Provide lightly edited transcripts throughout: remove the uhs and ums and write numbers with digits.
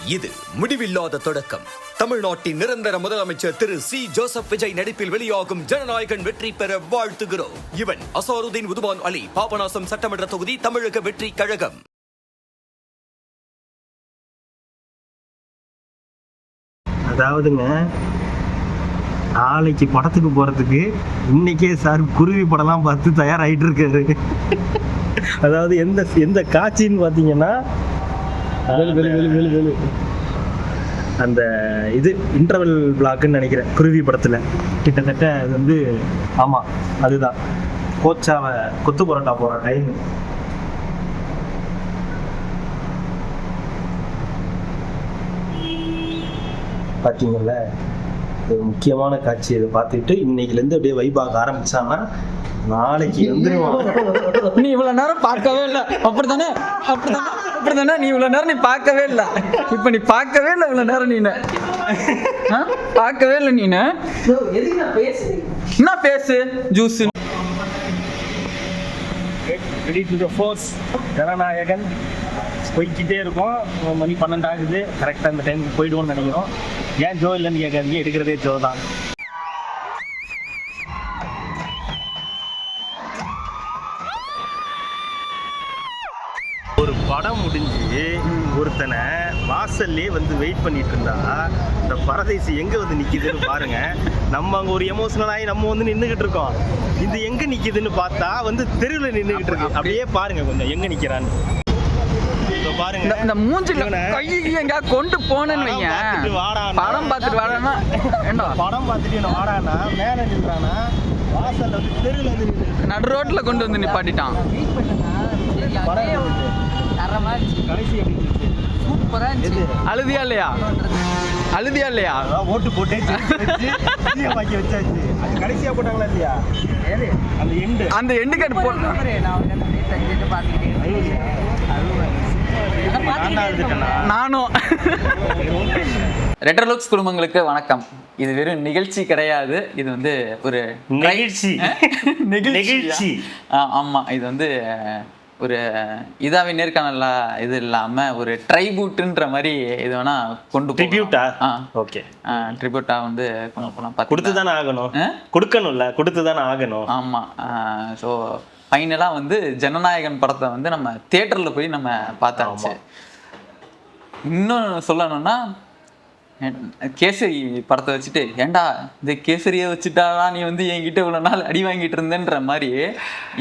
இது முடிவில்லாத தொடக்கம். தமிழ்நாட்டின் நிரந்தர முதலமைச்சர் திரு சி ஜோசப் விஜய் நடிப்பில் வெளியாகும் ஜனநாயகன் வெற்றி பெற வாழ்த்துகிறோம். இவன் அசாருதீன் உதுமான் அலி, பாபநாசம் சட்டமன்ற தொகுதி, தமிழக வெற்றி கழகம். அதாவதுங்க, நாளைக்கு படத்துக்கு போறதுக்கு இன்னைக்கே சார் குருவி படம்லாம் பார்த்து தயாராகிட்டு இருக்காரு. அதாவது எந்த காட்சின்னு பார்த்தீங்கன்னா, அந்த இது இன்டர்வல் பிளாக்னு நினைக்கிறேன் குருவி படத்துல. கிட்டத்தட்ட அது வந்து ஆமா அதுதான் கோச்சாவை கொத்து பரோட்டா போற டைம். பார்த்தீங்கல்ல, ஒரு முக்கியமான காட்சி. இதை பார்த்துட்டு இன்னைக்குலேருந்து அப்படியே வைபாக ஆரம்பிச்சான்னா நாளைக்கு வந்துருவான். நீ இவ்வளவு நேரம் பார்க்கவே இல்லை, அப்படித்தானே? நீ இவ்வளவு நேரம் நீ பார்க்கவே இல்லை. இப்ப நீ பார்க்கவே இல்லை இவ்வளவு நேரம். நீனு பார்க்கவே இல்லை. நீனு என்ன பேசு ஜூஸ். ஜனநாயகன் போய்கிட்டே இருக்கும். மணி 12 ஆகுது. கரெக்டாக அந்த டைமுக்கு போயிடுவோம்னு நினைக்கிறோம். ஏன் ஜோ இல்லைன்னு கேட்காதீங்க, எடுக்கிறதே ஜோ தான். ஒரு படம் முடிஞ்சு ஒருத்தனை வாசல்லே வந்து வெயிட் பண்ணிட்டு இருந்தா இந்த பரதேசி எங்க வந்து நிக்குதுன்னு பாருங்க. நம்ம அங்க ஒரு எமோஷனல் ஆகி நம்ம வந்து நின்றுகிட்டு இருக்கோம். இது எங்க நிக்குதுன்னு பார்த்தா வந்து தெருவில் நின்றுகிட்டு இருக்கு. அப்படியே பாருங்க கொஞ்சம் எங்க நிக்கிறான்னு பாருங்க. இந்த மூஞ்சில கையை எங்க கொண்டு போனேன்னு வைங்க. படம் பார்த்துட்டு வாடானா, படம் பார்த்துட்டு வாடானா மேல நின்றானா வாசல்ல வந்து தெருவில் வந்து நடு ரோட்ல கொண்டு வந்து நிப்பாட்டிட்டான். அழுதியா இல்லையா? ஓட்டு போட்டு வச்சாச்சு. கடைசியா போட்டாங்களா இல்லையா? அந்த எண்டு கார்டு போட்டு நானும். ரெட்ரோ லுக்ஸ் குடும்பங்களுக்கு வணக்கம். இது வெறும் நிகழ்ச்சி கிடையாது, இது வந்து ஒரு நிகழ்ச்சி. ஆமா, இது வந்து ஒரு இதாவே நேர்காணல இது இல்லாம ஒரு ட்ரைபியூட்ன்ற மாதிரி இது வேணா கொண்டு ட்ரிபியூட்டா. ஓகே, ட்ரிபியூட்டா வந்து கொண்டு போலாம். கொடுத்து தானே ஆகணும், கொடுக்கணும்ல, கொடுத்து தானே ஆகணும். ஆமா. ஸோ ஃபைனலாக வந்து ஜனநாயகன் படத்தை வந்து நம்ம தியேட்டரில் போய் நம்ம பார்த்தாச்சு. இன்னும் சொல்லணும்னா, கேசரி படத்தை வச்சுட்டு, ஏண்டா இந்த கேசரியை வச்சுட்டாடா நீ வந்து என்கிட்ட இவ்வளோ நாள் அடி வாங்கிட்டு இருந்தேன்ற மாதிரி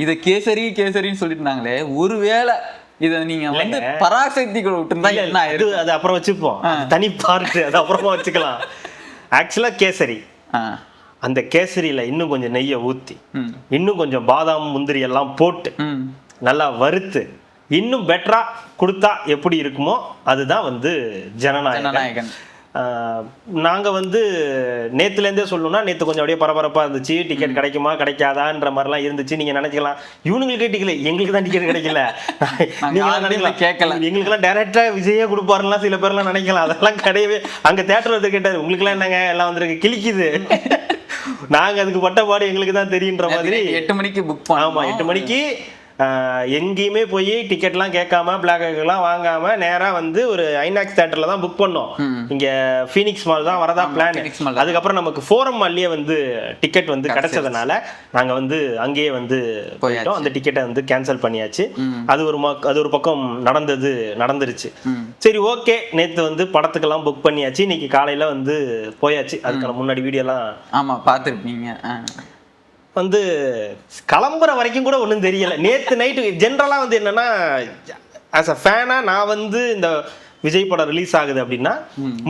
இதை கேசரின்னு சொல்லிட்டு ஒருவேளை இதை நீங்க வந்து பராசக்திக்குள்ள விட்டுருந்தா என்ன ஆயிடும்? அது அப்புறம் வச்சுப்போம், தனி பார்ட்டு, அது அப்புறமா வச்சுக்கலாம். ஆக்சுவலா கேசரி, அந்த கேசரியில இன்னும் கொஞ்சம் நெய்யை ஊற்றி, இன்னும் கொஞ்சம் பாதாம் முந்திரி எல்லாம் போட்டு நல்லா வறுத்து இன்னும் பெட்டரா கொடுத்தா எப்படி இருக்குமோ அதுதான் வந்து ஜனநாயகன். நாங்கள் வந்து நேற்றுலேருந்தே சொல்லணும்னா, நேற்று கொஞ்சம் அப்படியே பரபரப்பாக இருந்துச்சு. டிக்கெட் கிடைக்குமா கிடைக்காதான்ற மாதிரிலாம் இருந்துச்சு. நீங்கள் நினைக்கலாம் இவனுங்களுக்கே டிக்கெட், எங்களுக்கு தான் டிக்கெட் கிடைக்கல, நீங்கள் நினைக்கலாம் கேட்கல, எங்களுக்கெல்லாம் டேரெக்டாக விஜயே கொடுப்பாருலாம் சில பேர்லாம் நினைக்கலாம். அதெல்லாம் கிடையவே. அங்கே தேட்டர் வந்து கேட்டார், உங்களுக்குலாம் என்னங்க எல்லாம் வந்துருக்கு கிழிக்குது, நாங்கள் அதுக்கு பட்டப்பாடு எங்களுக்கு தான் தெரியுன்ற மாதிரி 8 மணிக்கு புக் பண்ணோம். ஆமாம், 8 மணிக்கு எங்கேயுமே போய் டிக்கெட்லாம் கேட்காம பிளாக்லாம் வாங்காம நேராக வந்து ஒரு ஐநாக்ஸ் தேட்டர்ல தான் புக் பண்ணோம். இங்க ஃபீனிக்ஸ் மால் தான் வரதா பிளான். அதுக்கப்புறம் நமக்கு ஃபோரம் மால்லேயே வந்து டிக்கெட் வந்து கிடைச்சதுனால நாங்கள் வந்து அங்கேயே வந்து போயிட்டோம். அந்த டிக்கெட்டை வந்து கேன்சல் பண்ணியாச்சு. அது ஒரு பக்கம் நடந்துருச்சு. சரி, ஓகே, நேற்று வந்து படத்துக்கெல்லாம் புக் பண்ணியாச்சு. இன்னைக்கு காலையில வந்து போயாச்சு. அதுக்கான முன்னாடி வீடியோலாம் ஆமா பார்த்துருப்பீங்க. வந்து கிளம்புற வரைக்கும் கூட ஒன்றும் தெரியலை. நேற்று நைட்டு ஜென்ரலாக வந்து என்னன்னா, ஆஸ் அ ஃபேனாக நான் வந்து இந்த விஜய் படம் ரிலீஸ் ஆகுது அப்படின்னா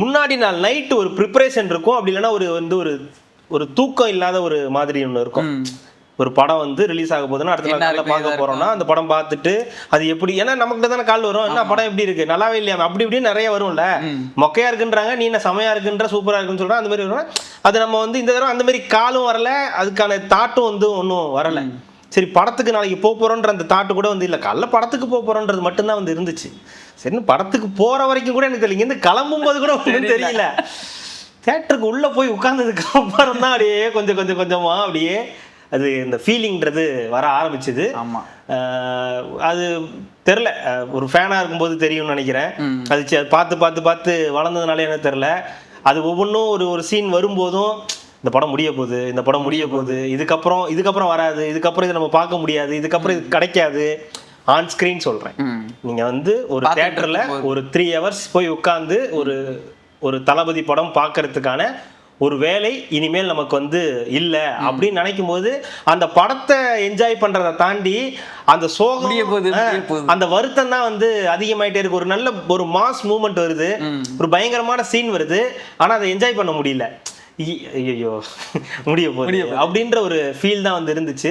முன்னாடி நாள் நைட்டு ஒரு ப்ரிப்பரேஷன் இருக்கும். அப்படி இல்லைன்னா ஒரு தூக்கம் இல்லாத ஒரு மாதிரி ஒன்று இருக்கும். ஒரு படம் வந்து ரிலீஸ் ஆக போதுன்னா அடுத்த நாள் பார்க்க போறோம்னா அந்த படம் பார்த்துட்டு அது எப்படி, ஏன்னா நமக்கு தானே கால் வரும், என்ன படம் எப்படி இருக்கு, நல்லாவே இல்லையா, அப்படி இப்படின்னு நிறைய வரும்ல. மொக்கையா இருக்குன்றாங்க, நீ என்ன செமையா இருக்குன்ற, சூப்பரா இருக்குன்னு சொல்றான், அந்த மாதிரி வரும். அது நம்ம வந்து இந்த தடவை அந்த மாதிரி காலும் வரல, அதுக்கான தாட்டும் வந்து ஒன்றும் வரல. சரி, படத்துக்கு நாளைக்கு போறோன்ற அந்த தாட்டு கூட வந்து இல்லை, காலைல படத்துக்கு போறோன்றது மட்டும்தான் வந்து இருந்துச்சு. சரி, படத்துக்கு போற வரைக்கும் கூட எனக்கு தெரியல, இங்கேருந்து கிளம்பும் போது கூட ஒன்றும் தெரியல. தேட்டருக்கு உள்ள போய் உட்கார்ந்ததுக்கு அப்புறம் தான் அப்படியே கொஞ்சம் கொஞ்சமா அப்படியே அது இந்த ஃபீலிங்கிறது வர ஆரம்பிச்சது. ஆமா. அது தெரில, ஒரு ஃபேனாக இருக்கும்போது தெரியும்னு நினைக்கிறேன். அது பார்த்து பார்த்து பார்த்து வளர்ந்ததுனால என்ன தெரில, அது ஒவ்வொன்றும் ஒரு சீன் வரும்போதும் இந்த படம் முடிய போகுது, இந்த படம் முடிய போகுது, இதுக்கப்புறம் வராது, இதுக்கப்புறம் இதை நம்ம பார்க்க முடியாது, இதுக்கப்புறம் இது கிடைக்காது. ஆன் ஸ்க்ரீன் சொல்கிறேன். நீங்கள் வந்து ஒரு தியேட்டரில் ஒரு 3 hours போய் உட்காந்து ஒரு தளபதி படம் பார்க்கறதுக்கான ஒரு வேலை இனிமேல் நமக்கு வந்து இல்லை அப்படின்னு நினைக்கும் போது அந்த படத்தை என்ஜாய் பண்றதை தாண்டி அந்த சோகம், அந்த வருத்தம் தான் வந்து அதிகமாயிட்டே இருக்கு. ஒரு நல்ல ஒரு மாஸ் மூமெண்ட் வருது, ஒரு பயங்கரமான சீன் வருது, ஆனா அதை என்ஜாய் பண்ண முடியல. ஐயோ முடிய போகுது அப்படின்ற ஒரு ஃபீல் தான் வந்து இருந்துச்சு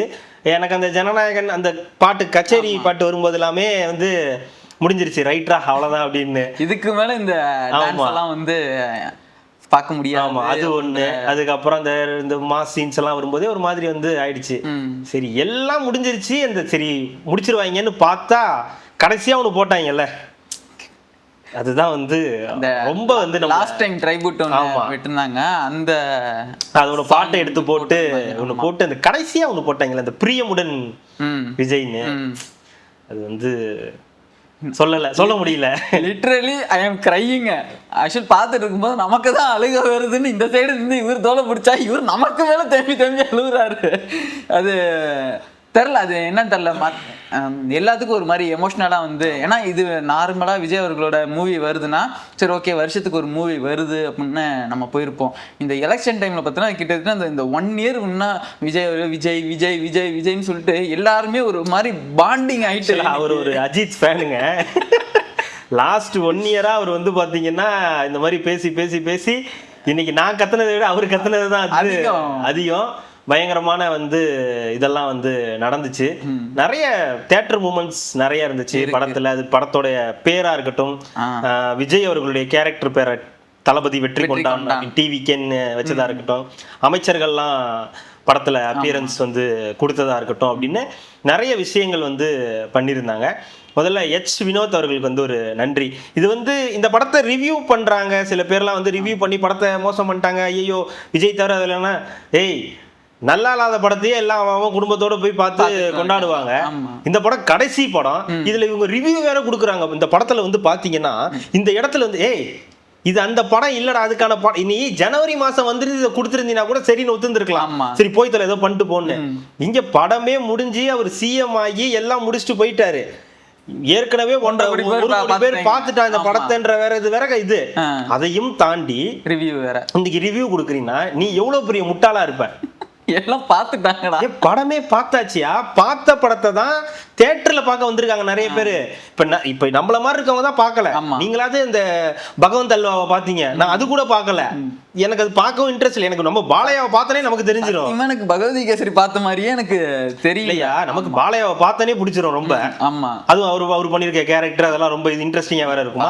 எனக்கு. அந்த ஜனநாயகன் அந்த பாட்டு, கச்சேரி பாட்டு வரும்போது எல்லாமே வந்து முடிஞ்சிருச்சு, ரைட்ரா அவ்வளவுதான் அப்படின்னு. இதுக்கு மேல இந்த டான்ஸ் எல்லாம் வந்து பார்க்க முடியாது. ஆமா, அது ஒண்ணு. அதுக்கப்புறம் இந்த மாஸ் சீன்ஸ் எல்லாம் வரும்போதே ஒரு மாதிரி வந்து ஆயிடுச்சு. சரி எல்லாம் முடிஞ்சிருச்சு, அந்த சரி முடிச்சிருவாங்கன்னு பார்த்தா கடைசியா ஒண்ணு போட்டாங்கல்ல, அதுதான் வந்து ரொம்ப வந்து லாஸ்ட் டைம் ட்ரைபூட் விட்டுருந்தாங்க. அந்த அதோட பாட்டை எடுத்து போட்டு ஒன்று போட்டு அந்த கடைசியா ஒன்று போட்டாங்கல்ல, அந்த பிரியமுடன் விஜய்னு, அது வந்து சொல்ல முடியல. Literally I am crying. Actual பார்த்துட்டு இருக்கும்போது நமக்கு தான் அழுக வருதுன்னு இந்த சைடு இருந்து இவர் தோலை பிடிச்சா இவர் நமக்கு மேலே தேம்பி அழுகுறாரு. அது தெரில, அது என்னன்னு தெரில. எல்லாத்துக்கும் ஒரு மாதிரி எமோஷ்னலாக வந்து, ஏன்னா இது நார்மலாக விஜய் அவர்களோட மூவி வருதுன்னா சரி ஓகே வருஷத்துக்கு ஒரு மூவி வருது அப்படின்னு நம்ம போயிருப்போம். இந்த எலெக்ஷன் டைமில் பார்த்தீங்கன்னா கிட்டத்தட்ட இந்த 1 year முன்னா விஜய்னு சொல்லிட்டு எல்லாருமே ஒரு மாதிரி பாண்டிங் ஆகிட்டு. அவர் ஒரு அஜித் ஃபேனுங்க. லாஸ்ட் 1 year அவர் வந்து பார்த்தீங்கன்னா இந்த மாதிரி பேசி இன்னைக்கு நான் கத்துனதை விட அவர் கத்துனது தான் அதிகம். பயங்கரமான வந்து இதெல்லாம் வந்து நடந்துச்சு. நிறைய தியேட்டர் மூமெண்ட்ஸ் நிறைய இருந்துச்சு படத்துல. அது படத்தோடைய பேரா இருக்கட்டும், விஜய் அவர்களுடைய கேரக்டர் பேரை தளபதி வெற்றி கொண்டான் டிவிக்கேன்னு வச்சதா இருக்கட்டும், அமைச்சர்கள்லாம் படத்துல அப்பியரன்ஸ் வந்து கொடுத்ததா இருக்கட்டும் அப்படின்னு நிறைய விஷயங்கள் வந்து பண்ணியிருந்தாங்க. முதல்ல வினோத் அவர்களுக்கு வந்து ஒரு நன்றி. இது வந்து இந்த படத்தை ரிவ்யூ பண்றாங்க சில பேர்லாம் வந்து ரிவ்யூ பண்ணி படத்தை மோசம் பண்ணிட்டாங்க, ஐயோ விஜய் தவிர அதுல என்ன, நல்லா இல்லாத படத்தையே எல்லாம் அவன் குடும்பத்தோட போய் பார்த்து கொண்டாடுவாங்க. இந்த படம் கடைசி படம், இதுல இவங்க ரிவ்யூ வேற கொடுக்குறாங்க. இந்த படத்துல வந்து பாத்தீங்கன்னா இந்த இடத்துல வந்து இது அந்த படம் இல்லடா, அதுக்கான படம் இனி ஜனவரி மாசம் வந்து இதை கொடுத்துருந்தீங்கன்னா கூட சரின்னு ஒத்துருக்கலாம், சரி போய் தலை ஏதோ பண்ணிட்டு போன்னு. இங்க படமே முடிஞ்சு அவர் சிஎம் ஆகி எல்லாம் முடிச்சுட்டு போயிட்டாரு. ஏற்கனவே 1.5 கோடி பேர் பார்த்துட்டாங்க இந்த படத்தைன்ற இது. அதையும் தாண்டி ரிவ்யூ வேற, இன்னைக்கு ரிவ்யூ கொடுக்குறீங்கன்னா நீ எவ்வளவு பெரிய முட்டாளா இருப்ப. எல்லாம் பார்த்துட்டாங்கடா, படமே பார்த்தாச்சியா, பார்த்த படத்தை தான் தியேட்டர்ல பார்க்க வந்திருக்காங்க நிறைய பேரு. இப்ப நம்மள மாதிரி இருக்கவங்க தான் பார்க்கல. நீங்களாவது இந்த பகவந்த் அல்வாவை பாத்தீங்க, நான் அது கூட பார்க்கல. எனக்கு அது பார்க்கவும் இன்ட்ரெஸ்ட் இல்லை. எனக்கு நம்ம பாலையாவை பார்த்தானே நமக்கு தெரிஞ்சிடும். எனக்கு பகவதி கேசரி பார்த்த மாதிரியே எனக்கு தெரியலையா. நமக்கு பாலையாவை பார்த்தானே பிடிச்சிரும் ரொம்ப. ஆமா, அதுவும் அவர் பண்ணிருக்க கேரக்டர் அதெல்லாம் ரொம்ப இன்ட்ரெஸ்டிங்கா வேற இருக்கும்.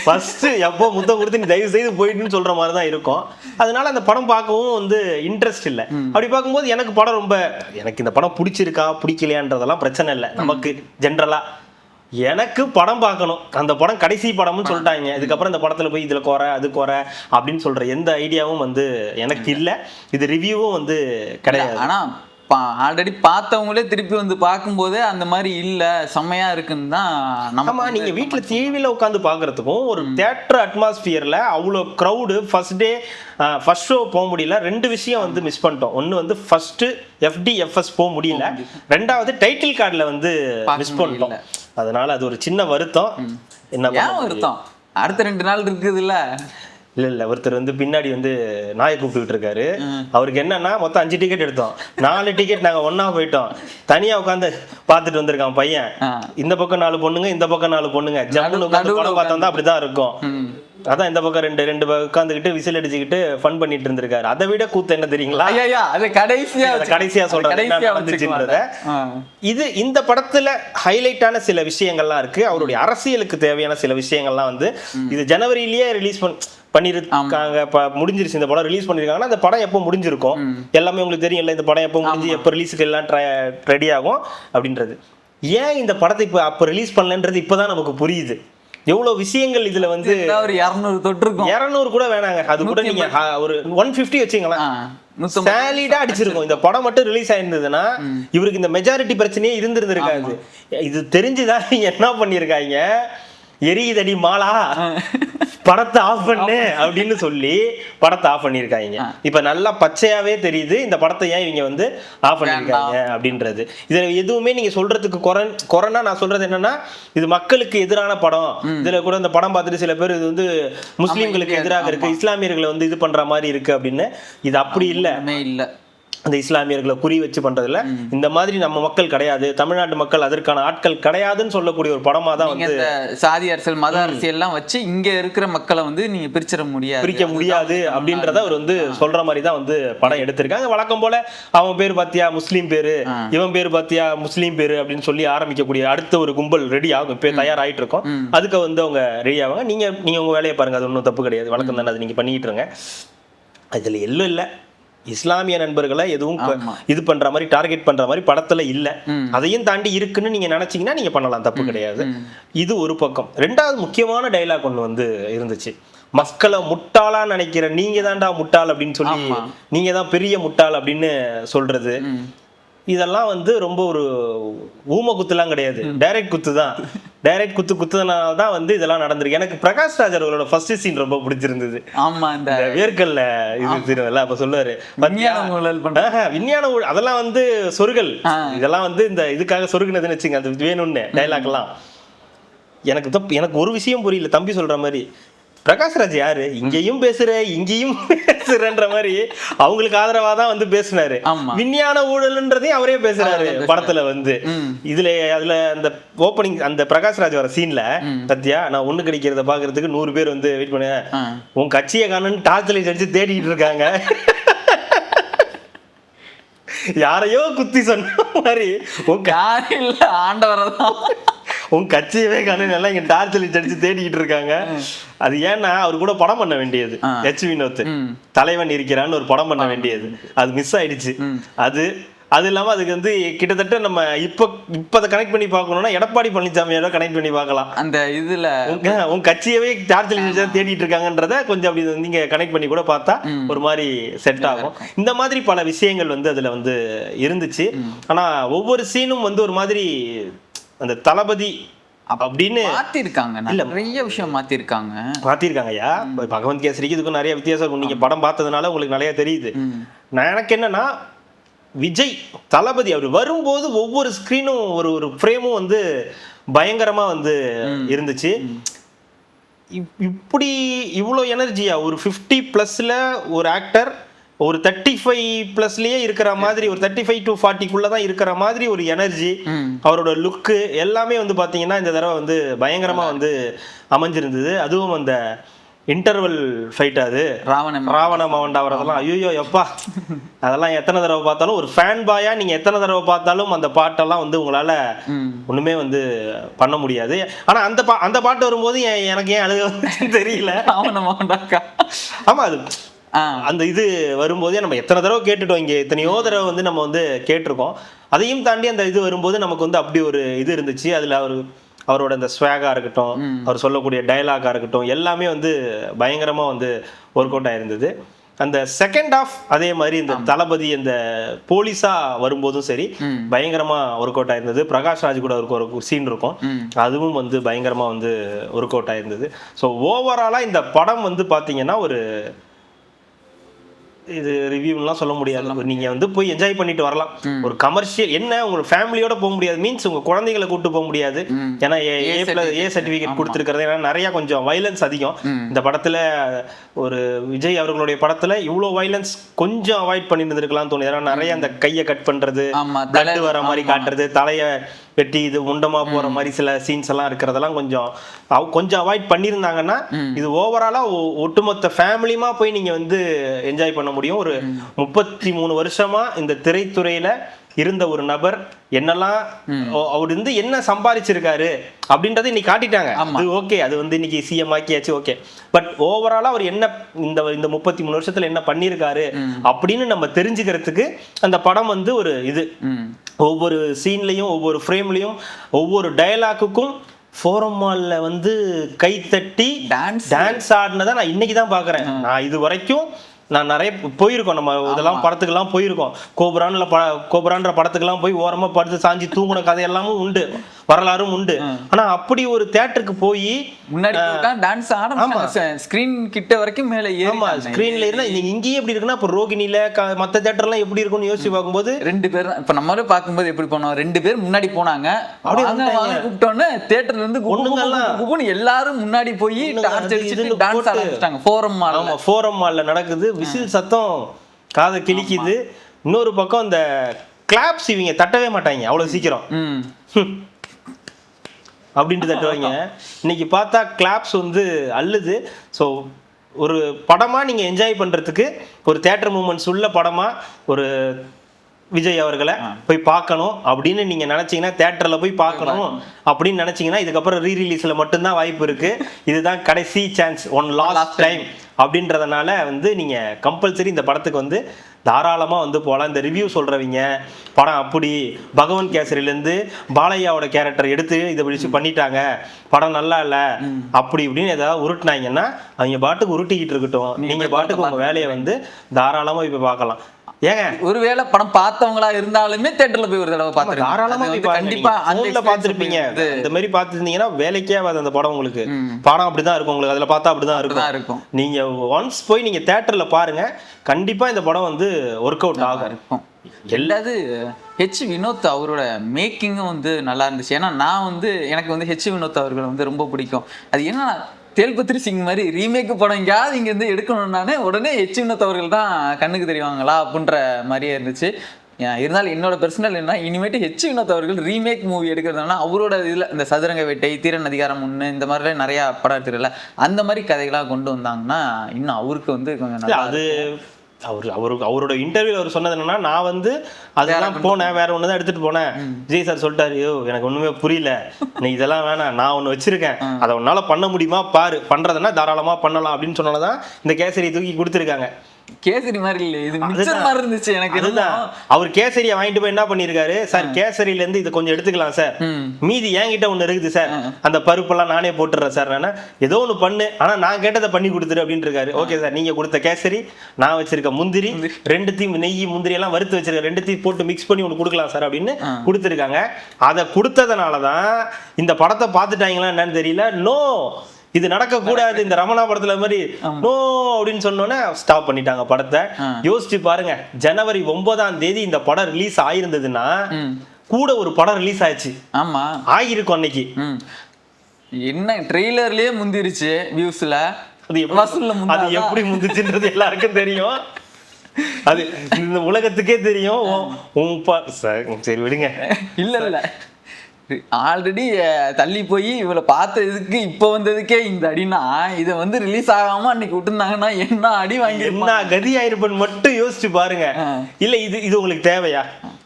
ஃபர்ஸ்ட் எப்போ முத்தம் கொடுத்து நீ தயவு செய்து போயிட்டுன்னு சொல்ற மாதிரி தான் இருக்கும். அதனால அந்த படம் பார்க்கவும் வந்து இன்ட்ரெஸ்ட் இல்லை. அப்படி பார்க்கும்போது எனக்கு படம் ரொம்ப, எனக்கு இந்த படம் பிடிச்சிருக்கா பிடிக்கலையான்றதெல்லாம் பிரச்சனை இல்லை. நமக்கு ஜென்ரலா எனக்கு படம் பார்க்கணும், அந்த படம் கடைசி படம்னு சொல்லிட்டாங்க, இதுக்கப்புறம் இந்த படத்துல போய் இதுல குறை அது குறை அப்படின்னு சொல்ற எந்த ஐடியாவும் வந்து எனக்கு இல்லை. இது ரிவ்யூவும் வந்து கிடையாது. ஆனா ஆல்ரெடி பார்த்தவங்களே திருப்பி வந்து பார்க்கும்போதே அந்த மாதிரி இல்லை, செம்மையா இருக்குன்னு தான் நம்ம. நீங்க வீட்டுல டிவியில உட்காந்து பாக்குறதுக்கும் ஒரு தியேட்டர் அட்மாஸ்பியர்ல அவ்வளோ க்ரௌடு ஃபர்ஸ்ட் ஷோ போக முடியல. 2 விஷயம் வந்து மிஸ் பண்ணிட்டோம். ஒன்று வந்து ஃபர்ஸ்ட் FDFS போக முடியல, 2வது டைட்டில் கார்டில் வந்து மிஸ் பண்ணிட்டோம். அதனால அது ஒரு சின்ன வருத்தம். என்ன வருத்தம், அடுத்த 2 நாள் இருக்குது இல்ல. இல்ல ஒருத்தர் வந்து பின்னாடி வந்து நாயை கூப்பிட்டு இருக்காரு. அவருக்கு என்னன்னா மொத்தம் 5 டிக்கெட் எடுத்தோம், 4 டிக்கெட் நாங்க ஒன்னா போயிட்டோம். தனியா உட்காந்து பாத்துட்டு வந்திருக்கான் பையன். இந்த பக்கம் 4 பொண்ணுங்க, இந்த பக்கம் 4 பொண்ணுங்க. ஜம்முன்னு உட்காந்து படம் பார்த்தா அப்படிதான் இருக்கும். அதான் இந்த பக்கம் ரெண்டு உட்காந்துக்கிட்டு விசில் அடிச்சுக்கிட்டு ஃபன் பண்ணிட்டு இருந்திருக்காரு. அதை விட கூத்து என்ன தெரியுங்களா, கடைசியா சொல்றேன். இது இந்த படத்துல ஹைலைட்டான சில விஷயங்கள்லாம் இருக்கு. அவருடைய அரசியலுக்கு தேவையான சில விஷயங்கள்லாம் வந்து இது ஜனவரியிலேயே ரிலீஸ் பண்ணிருக்காங்க. முடிஞ்சிருச்சு இந்த படம், ரிலீஸ் பண்ணிருக்காங்கன்னா அந்த படம் எப்போ முடிஞ்சிருக்கும் எல்லாமே உங்களுக்கு தெரியும். இந்த படம் எப்போ முடிஞ்சு எப்போ ரிலீஸுக்கு எல்லாம் ரெடி ஆகும் அப்படின்றது. ஏன் இந்த படத்தை இப்போ அப்போ ரிலீஸ் பண்ணலன்றது இப்போதான் நமக்கு புரியுது. எவ்வளவு விஷயங்கள் இதுல வந்து 200 தொட்டிருக்கும். 200 கூட வேணாங்க, அது கூட நீங்க ஒரு 150 வச்சுங்களேன். சாலிடா அடிச்சிருக்கும். இந்த படம் மட்டும் ரிலீஸ் ஆயிருந்ததுன்னா இவருக்கு இந்த மெஜாரிட்டி பிரச்சனையே இருந்திருக்காது. இது தெரிஞ்சுதான் என்ன பண்ணிருக்காங்க, எரியுதடி மாலா படத்தை ஆஃப் பண்ணு அப்படின்னு சொல்லி படத்தை ஆஃப் பண்ணியிருக்காங்க. இப்ப நல்லா பச்சையாவே தெரியுது இந்த படத்தை ஏன் இவங்க வந்து ஆஃப் பண்ணியிருக்காங்க அப்படின்றது. இதுல எதுவுமே நீங்க சொல்றதுக்கு குறைனா நான் சொல்றது என்னன்னா, இது மக்களுக்கு எதிரான படம். இதுல கூட இந்த படம் பார்த்துட்டு சில பேர் இது வந்து முஸ்லீம்களுக்கு எதிராக இருக்கு, இஸ்லாமியர்களை வந்து இது பண்ற மாதிரி இருக்கு அப்படின்னு. இது அப்படி இல்ல. அந்த இஸ்லாமியர்களை குறி வச்சு பண்றதுல இந்த மாதிரி நம்ம மக்கள் கிடையாது, தமிழ்நாட்டு மக்கள் அதற்கான ஆட்கள் கிடையாதுன்னு சொல்லக்கூடிய ஒரு படமா தான் வந்து சாதி அரசியல் மத அரசியல் எல்லாம் வச்சு இங்க இருக்கிற மக்களை வந்து நீங்க பிரிக்க முடியாது அப்படின்றத அவர் வந்து சொல்ற மாதிரி தான் வந்து படம் எடுத்திருக்காங்க. வழக்கம் போல அவன் பேர் பாத்தியா முஸ்லீம் பேரு, இவன் பேர் பாத்தியா முஸ்லீம் பேரு அப்படின்னு சொல்லி ஆரம்பிக்கக்கூடிய அடுத்த ஒரு கும்பல் ரெடி ஆகும். இப்ப தயாராயிட்டு இருக்கோம், அதுக்கு வந்து அவங்க ரெடி ஆவாங்க. நீங்க உங்க வேலையை பாருங்க, அது ஒன்றும் தப்பு கிடையாது, வழக்கம் தானே, அது நீங்க பண்ணிட்டு இருங்க. அதுல எல்லாம் இல்ல இஸ்லாமிய நண்பர்களை எதுவும் இது பண்ற மாதிரி டார்கெட் பண்ற மாதிரி படத்துல இல்ல. அதையும் தாண்டி இருக்குன்னு நீங்க நினைச்சீங்கன்னா நீங்க பண்ணலாம், தப்பு கிடையாது. இது ஒரு பக்கம். ரெண்டாவது முக்கியமான டைலாக் ஒண்ணு வந்து இருந்துச்சு, மக்களை முட்டாளா நினைக்கிற நீங்க தான்டா முட்டாள் அப்படின்னு சொல்லி, நீங்க தான் பெரிய முட்டாள் அப்படின்னு சொல்றது. இதெல்லாம் வந்து ரொம்ப ஒரு ஊம குத்துலாம் கிடையாது, டைரக்ட் குத்து தான். டைரக்ட் குத்துனால தான் வந்து இதெல்லாம் நடந்திருக்கு. எனக்கு பிரகாஷ் ராஜ் அவர்களோட ஃபர்ஸ்ட் சீன் ரொம்ப பிடிச்சிருந்தது. ஆமா, இந்த வேர்க்கல்ல இது தெரியும்ல, அப்ப சொல்லுவாரு விஞ்ஞான அதெல்லாம் வந்து சொருகல், இதெல்லாம் வந்து இந்த இதுக்காக சொருகுனதுன்னு வச்சுங்க, அது வேணும்னு டைலாக் எல்லாம். எனக்கு ஒரு விஷயம் புரியல, தம்பி சொல்ற மாதிரி பிரகாஷ்ராஜ் யாரு, இங்கேயும் பேசுற இங்கேயும் பேசுறன்ற மாதிரி அவங்களுக்கு ஆதரவா தான் வந்து பேசினாரு. விஞ்ஞான ஊழல்ன்றதையும் அவரே பேசுறாரு படத்துல வந்து. அதுல அந்த ஓப்பனிங் அந்த பிரகாஷ்ராஜ் வர சீன்ல சத்யா, நான் ஒண்ணு கிடைக்கிறத பாக்குறதுக்கு 100 பேர் வந்து வெயிட் பண்ண, உன் கட்சியை காணுன்னு டார்ச் லைட் அடிச்சு தேடிட்டு இருக்காங்க. யாரையோ குத்தி சொன்ன மாதிரி ஆண்டவரதான் உன் கட்சியவே காணும் எல்லாம் இங்க டார்ச் லைட் அடிச்சு தேடிக்கிட்டு இருக்காங்க. அது ஏன்னா அவர் கூட படம் பண்ண வேண்டியது, எச் வினோத் தலைவன் இருக்கிறான்னு ஒரு படம் பண்ண வேண்டியது, அது மிஸ் ஆயிடுச்சு. அது இல்லாம அதுக்கு வந்து கிட்டத்தட்ட நம்ம இப்ப கனெக்ட் பண்ணி பார்க்கணும்னா எடப்பாடி பழனிசாமியோட கனெக்ட் பண்ணி பார்க்கலாம். அந்த இதுல உன் கட்சியவே டார்ச் லைட் தேடிட்டு இருக்காங்கன்றத கொஞ்சம் அப்படி நீங்க கனெக்ட் பண்ணி கூட பார்த்தா ஒரு மாதிரி செட் ஆகும். இந்த மாதிரி பல விஷயங்கள் வந்து அதுல வந்து இருந்துச்சு. ஆனா ஒவ்வொரு சீனும் வந்து ஒரு மாதிரி அந்த தளபதி அப்படின்னு மாத்திருக்காங்க, நிறைய விஷயம் மாத்திருக்காங்கய்யா. பகவந்த் கேசரிக்கு இதுக்கும் நிறைய வித்தியாசம் இருக்கும். நீங்க படம் பார்த்ததுனால உங்களுக்கு நிறைய தெரியுது. நான் எனக்கு என்னன்னா, விஜய் தளபதி அவர் வரும்போது ஒவ்வொரு ஸ்கிரீனும் ஒரு ஃப்ரேமும் வந்து பயங்கரமா வந்து இருந்துச்சு. இப்படி இவ்வளோ எனர்ஜியா ஒரு 50+ ஒரு ஆக்டர் ஒரு 35+ இருக்கிற மாதிரி, ஒரு 35 to 40 தான் இருக்கிற மாதிரி ஒரு எனர்ஜி, அவரோட லுக்கு எல்லாமே வந்து பாத்தீங்கன்னா இந்த தடவை வந்து பயங்கரமா வந்து அமைஞ்சிருந்தது. அதுவும் அந்த இன்டர்வல் ஃபைட், அது ராவண மவண்டா வரதெல்லாம் ஐயோ எப்பா, அதெல்லாம் எத்தனை தடவை பார்த்தாலும் ஒரு ஃபேன் பாயா நீங்க எத்தனை தடவை பார்த்தாலும் அந்த பாட்டெல்லாம் வந்து உங்களால ஒண்ணுமே வந்து பண்ண முடியாது. ஆனா அந்த பாட்டு வரும்போது எனக்கு ஏன் அழுக தெரியல. ஆமா, அது அந்த இது வரும்போதே நம்ம எத்தனை தடவை கேட்டுட்டோம், இங்க எத்தனையோ தடவை வந்து நம்ம வந்து கேட்டிருக்கோம். அதையும் தாண்டி அந்த இது வரும்போது நமக்கு வந்து அப்படி ஒரு இது இருந்துச்சு. அதுல அவரோட அந்த ஸ்வாகா இருக்கட்டும், அவர் சொல்லக்கூடிய டயலாகா இருக்கட்டும், எல்லாமே வந்து பயங்கரமா வந்து ஒர்க் அவுட் ஆயிருந்தது. அந்த செகண்ட் ஆஃப் அதே மாதிரி இந்த தளபதி இந்த போலீஸா வரும்போதும் சரி பயங்கரமா ஒர்க் அவுட் ஆயிருந்தது. பிரகாஷ் ராஜ் கூட ஒரு சீன் இருக்கும், அதுவும் வந்து பயங்கரமா வந்து ஒர்க் அவுட் ஆயிருந்தது. ஸோ ஓவராலா இந்த படம் வந்து பாத்தீங்கன்னா ஒரு இது ரிவ்யூலாம் சொல்ல முடியாது, நீங்க வந்து போய் என்ஜாய் பண்ணிட்டு வரலாம். ஒரு கமர்ஷியல் என்ன, உங்க ஃபேமிலியோட போக முடியாது, மீன்ஸ் உங்க குழந்தைகளை கூட்டு போக முடியாது. ஏன்னா ஏ சர்டிபிகேட் கொடுத்துருக்கிறது. ஏன்னா நிறைய கொஞ்சம் வைலன்ஸ் அதிகம் இந்த படத்துல. ஒரு விஜய் அவர்களுடைய படத்துல இவ்வளவு வைலன்ஸ் கொஞ்சம் அவாய்ட் பண்ணி இருந்திருக்கலாம் தோணுது. ஏன்னா நிறைய அந்த கையை கட் பண்றது, பிளட் வர மாதிரி காட்டுறது, தலைய வெட்டி இது முண்டமா போற மாதிரி சில சீன்ஸ் எல்லாம் இருக்கிறதெல்லாம் கொஞ்சம் அவாய்ட் பண்ணியிருந்தாங்கன்னா இது ஓவராலா ஒட்டுமொத்த ஃபேமிலியுமா போய் நீங்க வந்து என்ஜாய் பண்ண முடியும். ஒரு 33 வருஷமா இந்த திரைத்துறையில இருந்த ஒரு நபர் என்னெல்லாம் அவர் வந்து என்ன சம்பாதிச்சிருக்காரு அப்படின்றத இன்னைக்கு காட்டிட்டாங்க. அது ஓகே, அது வந்து இன்னைக்கு சிஎம் ஆக்கியாச்சு, ஓகே. பட் ஓவராலா அவர் என்ன இந்த 33 வருஷத்துல என்ன பண்ணிருக்காரு அப்படின்னு நம்ம தெரிஞ்சுக்கிறதுக்கு அந்த படம் வந்து ஒரு இது. ஒவ்வொரு சீன்லயும் ஒவ்வொரு ஃப்ரேம்லயும் ஒவ்வொரு டயலாக்குக்கும் ஃபோரம் மால்ல வந்து கை தட்டி டான்ஸ் ஆடினதை நான் இன்னைக்கு தான் பாக்குறேன். நான் இது வரைக்கும் நான் நிறைய போயிருக்கோம், நம்ம இதெல்லாம் படத்துக்கெல்லாம் போயிருக்கோம். கோபுரான்ற படத்துக்கெல்லாம் போய் ஓரமா படுத்து சாஞ்சி தூங்குன கதையெல்லாமும் உண்டு, வரலாறும் உண்டு. ஆனா அப்படி ஒரு தியேட்டருக்கு போய் முன்னாடி டான்ஸ் ஆரம்பிச்சாங்க, ஸ்கிரீன் கிட்ட வரைக்கும் மேல ஏறி. ஆமா, ஸ்கிரீன்ல இருந்தா இங்கேயே எப்படி இருக்குன்னா இப்ப ரோகிணில மத்த தியேட்டர்லாம் எப்படி இருக்கும்னு யோசிச்சு பார்க்கும்போது 2 பேர் இப்ப நம்மளே பார்க்கும்போது எப்படி போனோம், 2 பேர் முன்னாடி போனாங்க, கூப்பிட்டோன்னு தியேட்டர்ல இருந்து எல்லாரும் முன்னாடி போய் டான்ஸ் அடிச்சிட்டு டான்ஸ் ஆரம்பிச்சிட்டாங்க. Forum mall. ஆமா, ஃபோரம் மால்ல நடக்குது, விசில் சத்தம் காதை கிழிக்குது. இன்னொரு பக்கம் இந்த கிளாப்ஸ் இவங்க தட்டவே மாட்டாங்க அவ்வளவு சீக்கிரம், அப்படின்ட்டு தட்டுவாங்க. இன்னைக்கு பார்த்தா கிளாப்ஸ் வந்து அள்ளுது. ஸோ ஒரு படமா நீங்க என்ஜாய் பண்றதுக்கு ஒரு தியேட்டர் மூமெண்ட்ஸ் உள்ள படமா ஒரு விஜய் அவர்களை போய் பார்க்கணும் அப்படின்னு நீங்க நினைச்சீங்கன்னா, தியேட்டர்ல போய் பார்க்கணும் அப்படின்னு நினைச்சீங்கன்னா, இதுக்கப்புறம் ரீரிலீஸ்ல மட்டும்தான் வாய்ப்பு இருக்கு. இதுதான் கடைசி சான்ஸ், ஒன் லாஸ்ட் டைம் அப்படின்றதுனால வந்து நீங்க கம்பல்சரி இந்த படத்துக்கு வந்து தாராளமாக வந்து போகலாம். இந்த ரிவ்யூ சொல்கிறவங்க படம் அப்படி பகவன் கேசரியிலேருந்து பாலையாவோட கேரக்டர் எடுத்து இதை பிடிச்சி பண்ணிட்டாங்க, படம் நல்லா இல்லை அப்படி இப்படின்னு ஏதாவது உருட்டினாங்கன்னா அவங்க பாட்டுக்கு உருட்டிக்கிட்டு இருக்கட்டும். நீங்கள் பாட்டுக்கு உங்கள் வேலையை வந்து தாராளமாக இப்போ பார்க்கலாம். ஏங்க ஒருவேளை படம் பார்த்தவங்களா இருந்தாலுமே தியேட்டர்ல போய் ஒரு தடவை பார்த்துருங்க, தாராளமா கண்டிப்பா அந்த பார்த்துருப்பீங்க. இந்த மாதிரி பார்த்துருந்தீங்கன்னா வேலைக்கே ஆகாது அந்த படம். உங்களுக்கு படம் அப்படிதான் இருக்கும், உங்களுக்கு அதில் பார்த்தா அப்படிதான் இருக்கும். நீங்க ஒன்ஸ் போய் நீங்க தியேட்டர்ல பாருங்க, கண்டிப்பா இந்த படம் வந்து ஒர்க் அவுட் ஆகும். எல்லாது ஹெச் வினோத் அவரோட மேக்கிங்கும் வந்து நல்லா இருந்துச்சு. ஏன்னா நான் வந்து எனக்கு வந்து ஹெச் வினோத் அவர்கள் வந்து ரொம்ப பிடிக்கும். அது என்ன தேல்பத்ரி சிங் மாதிரி ரீமேக் படம் எங்கேயாவது இங்கேருந்து எடுக்கணும்னானே உடனே ஹெச் வினோத் அவர்கள் தான் கண்ணுக்கு தெரிவாங்களா அப்படின்ற மாதிரியே இருந்துச்சு. இருந்தாலும் என்னோட பர்சனல் என்ன, இனிமேட்டு ஹெச் வினோத் அவர்கள் ரீமேக் மூவி எடுக்கிறதுனா அவரோட இதில் இந்த சதுரங்க வேட்டை, தீரன் அதிகாரம் 1 இந்த மாதிரிலாம் நிறையா படம் எடுத்துருல, அந்த மாதிரி கதைகளாக கொண்டு வந்தாங்கன்னா இன்னும் அவருக்கு வந்து கொஞ்சம் நல்லா. அது அவரோட இன்டர்வியூல அவர் சொன்னது என்னன்னா, நான் வந்து அதெல்லாம் போனேன், வேற ஒன்று தான் எடுத்துட்டு போனேன். விஜய் சார் சொல்லிட்டாரு, ஐயோ எனக்கு ஒண்ணுமே புரியல, நீ இதெல்லாம் வேணாம், நான் ஒன்று வச்சிருக்கேன், அதை உன்னால பண்ண முடியுமா பாரு, பண்றதுன்னா தாராளமா பண்ணலாம் அப்படின்னு சொன்னதான் இந்த கேசரி தூக்கி கொடுத்துருக்காங்க. கேசரி மாதிரி இல்லை, இது மிக்சர் மாதிரி இருந்துச்சு எனக்கு. அதுதான் அவர் கேசரியை வாங்கிட்டு போய் என்ன பண்ணிருக்காரு, சார் கேசரியில இருந்து இது கொஞ்சம் எடுத்துக்கலாம் சார், மீதி என்கிட்ட ஒண்ணு இருக்குது சார், அந்த பருப்பெல்லாம் நானே போட்டுறேன் சார், நான் ஏதோ ஒண்ணு பண்ணு, ஆனா நான் கேட்டதை பண்ணி கொடுத்துரு அப்படின்னு இருக்காரு. ஓகே சார், நீங்க கொடுத்த கேசரி, நான் வச்சிருக்க முந்திரி, 2 நெய் முந்திரி எல்லாம் வறுத்து வச்சிருக்க 2 போட்டு மிக்ஸ் பண்ணி ஒன்று கொடுக்கலாம் சார் அப்படின்னு கொடுத்துருக்காங்க. அதை கொடுத்ததுனாலதான் இந்த படத்தை பார்த்துட்டாங்களா என்னன்னு தெரியல, நோ இது நடக்க கூடாது, இந்த ரமணா படத்துல மாதிரி நோ அப்படின்னு சொன்னோன்னே ஸ்டாப் பண்ணிட்டாங்க படத்தை. யோசிச்சு பாருங்க, ஜனவரி 9ஆம் தேதி இந்த படம் ரிலீஸ் ஆயிருந்ததுன்னா கூட ஒரு படம் ரிலீஸ் ஆயிடுச்சு. ஆமா, ஆகிருக்கும் அன்னைக்கு. என்ன ட்ரெய்லர்லயே முந்திருச்சு வியூஸ்ல, அது எப்படி முந்திச்சுன்றது எல்லாருக்கும் தெரியும், அது இந்த உலகத்துக்கே தெரியும். சரி விடுங்க. இல்ல ஆல்ரெடி தள்ளி போய் இவளை பார்த்ததுக்கு இப்போ வந்ததுக்கே இந்த அடினா, இதை வந்து ரிலீஸ் ஆகாம அன்னைக்கு விட்டுருந்தாங்கன்னா என்ன அடி வாங்கி என்ன கதி ஆயிருப்பன்னு மட்டும் யோசிச்சு பாருங்க. இல்ல இது உங்களுக்கு தேவையா?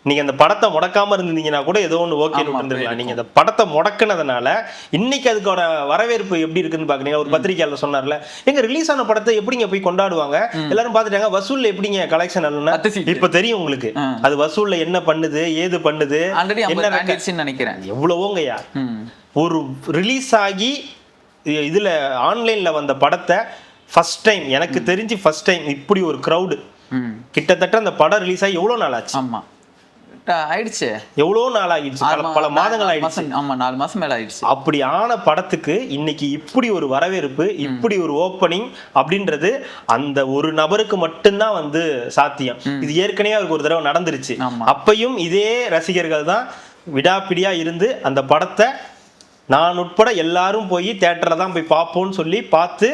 நீங்க அந்த படத்தை முடக்காம இருந்தீங்கன்னா கூட ஏதோ ஒன்று ஓகே இருந்திருக்கலாம். நீங்க அந்த படத்தை முடக்குனதுனால இன்னைக்கு அதுக்கோட வரவேற்பு எப்படி இருக்குன்னு பாக்குறீங்க. ஒரு பத்திரிகையாளர் சொன்னார்ல, எங்க ரிலீஸ் ஆன படத்தை எப்படிங்க போய் கொண்டாடுவாங்க, எல்லாரும் பாத்துட்டாங்க, வசூல்ல எப்படிங்க கலெக்ஷன் ஆனா இப்ப தெரியும் உங்களுக்கு அது வசூல்ல என்ன பண்ணுது, ஏது பண்ணுது, என்ன நினைக்கிறேன். எவ்வளவோங்கய்யா, ஒரு ரிலீஸ் ஆகி இதுல ஆன்லைன்ல வந்த படத்தை ஃபர்ஸ்ட் டைம், எனக்கு தெரிஞ்சு ஃபர்ஸ்ட் டைம் இப்படி ஒரு கிரௌடு, கிட்டத்தட்ட அந்த படம் ரிலீஸ் ஆகி எவ்வளவு நாள் ஆச்சு? ஆமா ஆயிடுச்சு, எவ்வளவு நாள் ஆயிடுச்சு, பல மாதங்கள் ஆயிடுச்சு. ஆமா 4 மாசம் மேல ஆயிடுச்சு. அப்படி ஆன படத்துக்கு இன்னைக்கு இப்படி ஒரு வரவேற்பு, இப்படி ஒரு ஓப்பனிங் அப்படின்றது அந்த ஒரு நபருக்கு மட்டும்தான் வந்து சாத்தியம். இது ஏற்கனவே அவருக்கு ஒரு தடவை நடந்துருச்சு. அப்பையும் இதே ரசிகர்கள் தான் விடாப்பிடியா இருந்து அந்த படத்தை நான் உட்பட எல்லாரும் போய் தியேட்டர்ல தான் போய் பார்ப்போம்னு சொல்லி பார்த்து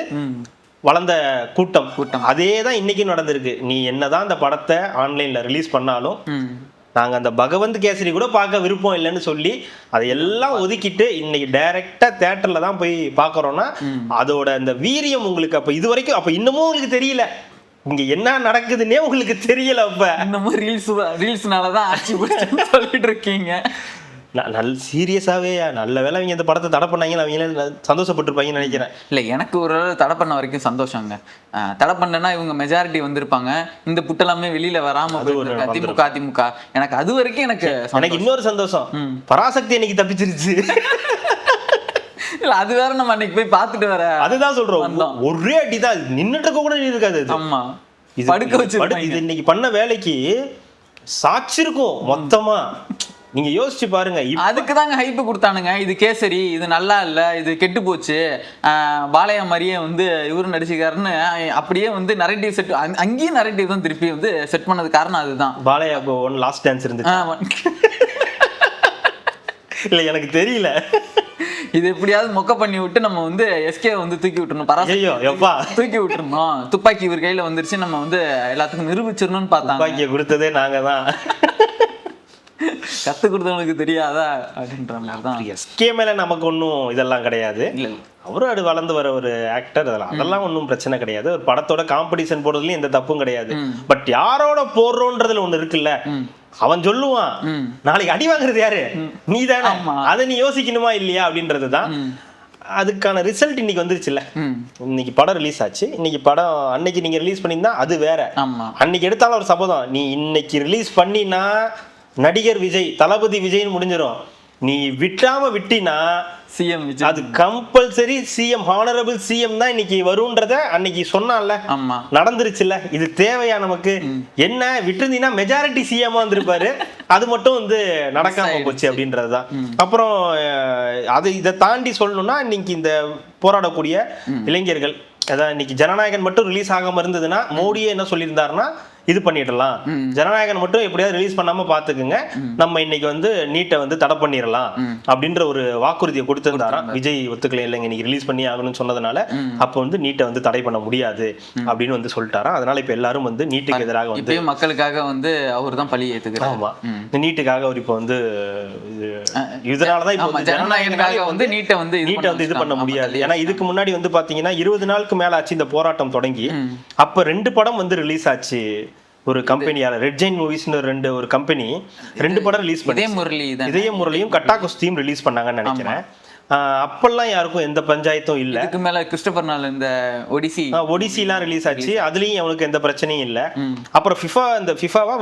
வளர்ந்த கூட்டம். அதே தான் இன்னைக்கு நடந்திருக்கு. நீ என்னதான் அந்த படத்தை ஆன்லைன்ல ரிலீஸ் பண்ணாலும் நாங்க அந்த பகவந்த் கேசரி கூட பார்க்க விருப்பம் இல்லைன்னு சொல்லி அதையெல்லாம் ஒதுக்கிட்டு இன்னைக்கு டைரக்டா தியேட்டர்ல தான் போய் பார்க்கறோம்னா அதோட அந்த வீரியம் உங்களுக்கு அப்ப இது வரைக்கும் அப்ப இன்னமும் உங்களுக்கு தெரியல, இங்க என்ன நடக்குதுன்னே உங்களுக்கு தெரியல. அப்ப இன்னமும் ரீல்ஸ்னாலதான் ஆட்சி சொல்லிட்டு இருக்கீங்க. நல்ல சீரியஸாவே நல்ல வேலை அவங்க இந்த படத்தை தடை பண்ணாங்க, அவங்க சந்தோஷப்பட்டிருப்பாங்கன்னு நினைக்கிறேன். இல்லை, எனக்கு ஒரு தடை பண்ண வரைக்கும் சந்தோஷங்க. தடை பண்ணனா இவங்க மெஜாரிட்டி வந்திருப்பாங்க, இந்த புட்டெல்லாமே வெளியில வராம திமுக எனக்கு அது வரைக்கும் எனக்கு இன்னொரு சந்தோஷம், பராசக்தி இன்னைக்கு தப்பிச்சிருச்சு. இல்ல அது வேற, நம்ம அன்னைக்கு போய் பார்த்துட்டு வர, அதுதான் சொல்றோம், ஒரே அடிதான் நின்னுட்டு இருக்க கூட இருக்காது. ஆமா, படுக்க வச்சு இது இன்னைக்கு பண்ண வேலைக்கு சாட்சிருக்கும் மொத்தமா. நீங்க யோசிச்சு பாருங்க. அதுக்கு தாங்க ஹைப் கொடுத்தானுங்க. இது கேசரி, இது நல்லா இல்ல, இது கெட்டு போச்சு, பாலையா மாதிரியே வந்து இவரு நடிச்சுக்காருன்னு அப்படியே வந்து நரேட்டிவ் செட், அங்கேயும் நரேட்டிவ் தான் திருப்பி வந்து செட் பண்ணது காரணம் அதுதான். பாலையா ஒன் லாஸ்ட் டான்ஸ் இருந்துச்சு இல்ல எனக்கு தெரியல. இது எப்படியாவது மொக்க பண்ணி விட்டு நம்ம வந்து எஸ்கே வந்து தூக்கி விட்டுறணும், தூக்கி விட்டுறணும். துப்பாக்கி இவர் கையில வந்துருச்சு, நம்ம வந்து எல்லாத்துக்கும் நிரூபிச்சிடணும்னு பார்த்தாங்க. துப்பாக்கியை கொடுத்ததே நாங்க தான். கத்து கொடுத்தவனுக்கு தெரியாதா அப்படின்ற மாதிரி தான். எஸ்கே மேல நமக்கு ஒன்றும் இதெல்லாம் கிடையாது. அவரும் அது வளர்ந்து வர ஒரு ஆக்டர், அதெல்லாம் ஒன்றும் பிரச்சனை கிடையாது. ஒரு படத்தோட காம்படிஷன் போடுறதுலயும் எந்த தப்பும் கிடையாது. பட் யாரோட போடுறோன்றதுல ஒண்ணு இருக்குல்ல, அவன் சொல்லுவான் நாளைக்கு அடி வாங்குறது யாரு, நீ தானே, அதை நீ யோசிக்கணுமா இல்லையா அப்படின்றதுதான். அதுக்கான ரிசல்ட் இன்னைக்கு வந்துருச்சுல்ல. இன்னைக்கு படம் ரிலீஸ் ஆச்சு. இன்னைக்கு படம் அன்னைக்கு நீங்க ரிலீஸ் பண்ணியிருந்தா அது வேற. அன்னைக்கு எடுத்தாலும் ஒரு சபதம், நீ இன்னைக்கு ரிலீஸ் பண்ணினா நடிகர் விஜய், தளபதி விஜய்னு முடிஞ்சிடும். நீ விட்டினா சிஎம் விஜய், அது கம்பல்சரி சிஎம், ஹானரபிள் சிஎம் தான் இன்னைக்கு வரும்ன்றத அன்னைக்கு சொன்னான்ல, நடந்துருச்சுல்ல. இது தேவையா நமக்கு? என்ன விட்டுருந்தீங்கன்னா மெஜாரிட்டி சிஎம் வந்திருப்பாரு. அது மட்டும் வந்து நடக்காம போச்சு அப்படின்றதுதான். அப்புறம் இதை தாண்டி சொல்லணும்னா, இன்னைக்கு இந்த போராடக்கூடிய இளைஞர்கள், அதான் இன்னைக்கு ஜனநாயகன் மட்டும் ரிலீஸ் ஆகாம இருந்ததுன்னா மோடியே என்ன சொல்லியிருந்தாருன்னா, இது பண்ணிடலாம், ஜனநாயகன் மட்டும் எப்படியாவது ரிலீஸ் பண்ணாம பாத்துக்குங்க, நம்ம இன்னைக்கு வந்து நீட்டை வந்து தடை பண்ணிடலாம் அப்படின்ற ஒரு வாக்குறுதியை கொடுத்திருந்தாராம். விஜய் ஒத்துக்கல, இல்லைங்க இன்னைக்கு ரிலீஸ் பண்ணி ஆகணும்னு சொன்னதுனால அப்ப வந்து நீட்டை வந்து தடை பண்ண முடியாது அப்படின்னு வந்து சொல்லிட்டாராம். அதனால இப்ப எல்லாரும் வந்து நீட்டுக்கு எதிராக வந்து மக்களுக்காக வந்து அவர் தான் பழி ஏத்துக்கிறார். ஆமா, நீட்டுக்காக அவர் இப்ப வந்து இதனாலதான் இப்ப ஜனநாயகனுக்காக வந்து நீட்டை வந்து இது பண்ண முடியாது. ஏன்னா இதுக்கு முன்னாடி வந்து பாத்தீங்கன்னா 20 நாளுக்கு மேல ஆச்சு இந்த போராட்டம் தொடங்கி. அப்ப 2 படம் வந்து ரிலீஸ் ஆச்சு. ஒரு கம்பெனியால ரெட் ஜெயின் மூவிஸ்னு ஒரு கம்பெனி 2 படம் ரிலீஸ் பண்ணி, இதய முரளியும் கட்டா குஸ்தியும் ரிலீஸ் பண்ணாங்கன்னு நினைக்கிறேன். அப்பெல்லாம் யாருக்கும் எந்த பஞ்சாயத்தும் இல்ல. இதுக்கு மேல கிறிஸ்டோபர் நாலன் இந்த ஒடிசிலாம் ரிலீஸ் ஆச்சு. அதுலயும் அவனுக்கு எந்த பிரச்சனையும் இல்ல. அப்புறம் ஃபிஃபாவா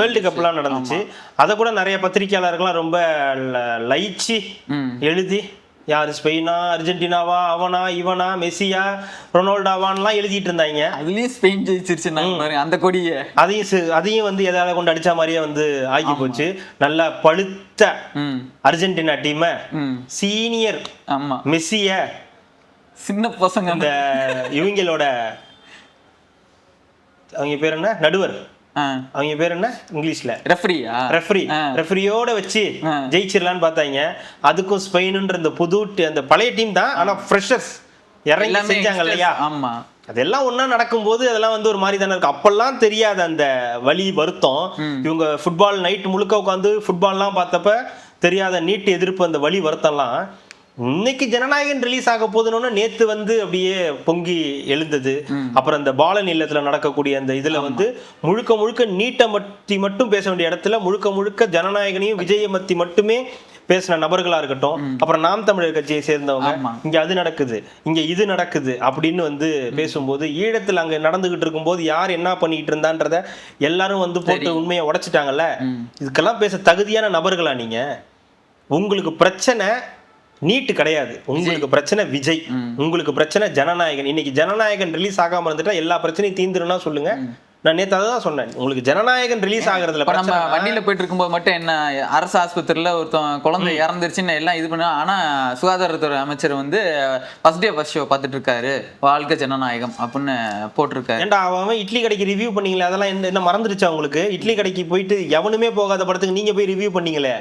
வேர்ல்டு கப்லாம் நடந்துச்சு. அதை கூட நிறைய பத்திரிகையாளர்கள்லாம் ரொம்ப லைச்சி எழுதி, யாரு ஸ்பெயினா, அர்ஜென்டினாவா, அவனா இவனா, மெஸ்ஸியா, ரொனால்டோவான்லாம் எழுதிட்டு இருந்தாங்க. அதுலயும் ஸ்பெயின் ஜெயிச்சிருச்சு அந்த கொடியை. அதையும் வந்து எதாவது கொண்டு அடிச்ச மாதிரியே வந்து ஆகி போச்சு. நல்லா பழுத்த அர்ஜென்டினா டீம், சீனியர் மெஸ்ஸிய, சின்ன பசங்க, இந்த இவங்களோட அவங்க பேர் என்ன, நடுவர், அவங்க பேர் என்ன இங்கிலீஷ்ல, ரெஃபரியோட வச்சு ஜெயிச்சிடலான்னு பார்த்தாங்க. அதுக்கும் ஸ்பெயினுன்ற இந்த புது அந்த பழைய டீம் தான், ஆனா ஃப்ரெஷர்ஸ் இறங்கி செஞ்சாங்க இல்லையா. அதெல்லாம் ஒன்னா நடக்கும்போது அதெல்லாம் வந்து ஒரு மாதிரி தானே இருக்கு. அப்பெல்லாம் தெரியாத அந்த வலி வருத்தம், இவங்க ஃபுட்பால் நைட் முழுக்க உட்காந்து ஃபுட்பால்லாம் பார்த்தப்ப தெரியாத நீட்டு எதிர்ப்பு, அந்த வலி வருத்தம்லாம் இன்னைக்கு ஜனநாயகன் ரிலீஸ் ஆக போதுன்னு நேத்து வந்து அப்படியே பொங்கி எழுந்தது. அப்புறம் இந்த பாலன் இல்லத்துல நடக்கக்கூடிய அந்த இதுல வந்து முழுக்க நீட்டை மட்டும் பேச வேண்டிய இடத்துல முழுக்க ஜனநாயகனையும் விஜயை மத்தி மட்டுமே பேசின நபர்களா இருக்கட்டும். அப்புறம் நாம் தமிழர் கட்சியை சேர்ந்தவங்க இங்க அது நடக்குது, இங்க இது நடக்குது அப்படின்னு வந்து பேசும்போது, ஈழத்துல அங்க நடந்துகிட்டு இருக்கும்போது யார் என்ன பண்ணிட்டு இருந்தான்றத எல்லாரும் வந்து போட்டு உண்மையை உடைச்சிட்டாங்கல்ல. இதுக்கெல்லாம் பேச தகுதியான நபர்களா நீங்க? உங்களுக்கு பிரச்சனை நீட்டு கிடையாது, உங்களுக்கு பிரச்சனை விஜய், உங்களுக்கு பிரச்சனை ஜனநாயகன். இன்னைக்கு ஜனநாயகன் ரிலீஸ் ஆகாம இருந்துட்டா எல்லா பிரச்சனையும் தீந்துருன்னா சொல்லுங்க. நான் நேற்று அதான் சொன்னேன், உங்களுக்கு ஜனநாயகன் ரிலீஸ் ஆகுறதுல நம்ம வண்டியில போயிட்டு இருக்கும்போது மட்டும் என்ன, அரசு ஆஸ்பத்திரியில ஒருத்தன் குழந்தை இறந்துருச்சுன்னு எல்லாம் இது பண்ண, ஆனா சுகாதாரத்துறை அமைச்சர் வந்து ஃபர்ஸ்ட் ஷோ பார்த்துட்டு இருக்காரு, வாழ்க்கை ஜனநாயகம் அப்படின்னு போட்டிருக்காரு. ஏன்டா அவன் இட்லி கடைக்கு ரிவ்யூ பண்ணீங்களே, அதெல்லாம் என்ன மறந்துருச்சா உங்களுக்கு? இட்லி கடைக்கு போயிட்டு எவனுமே போகாத படத்துக்கு நீங்க போய் ரிவ்யூ பண்ணீங்களே,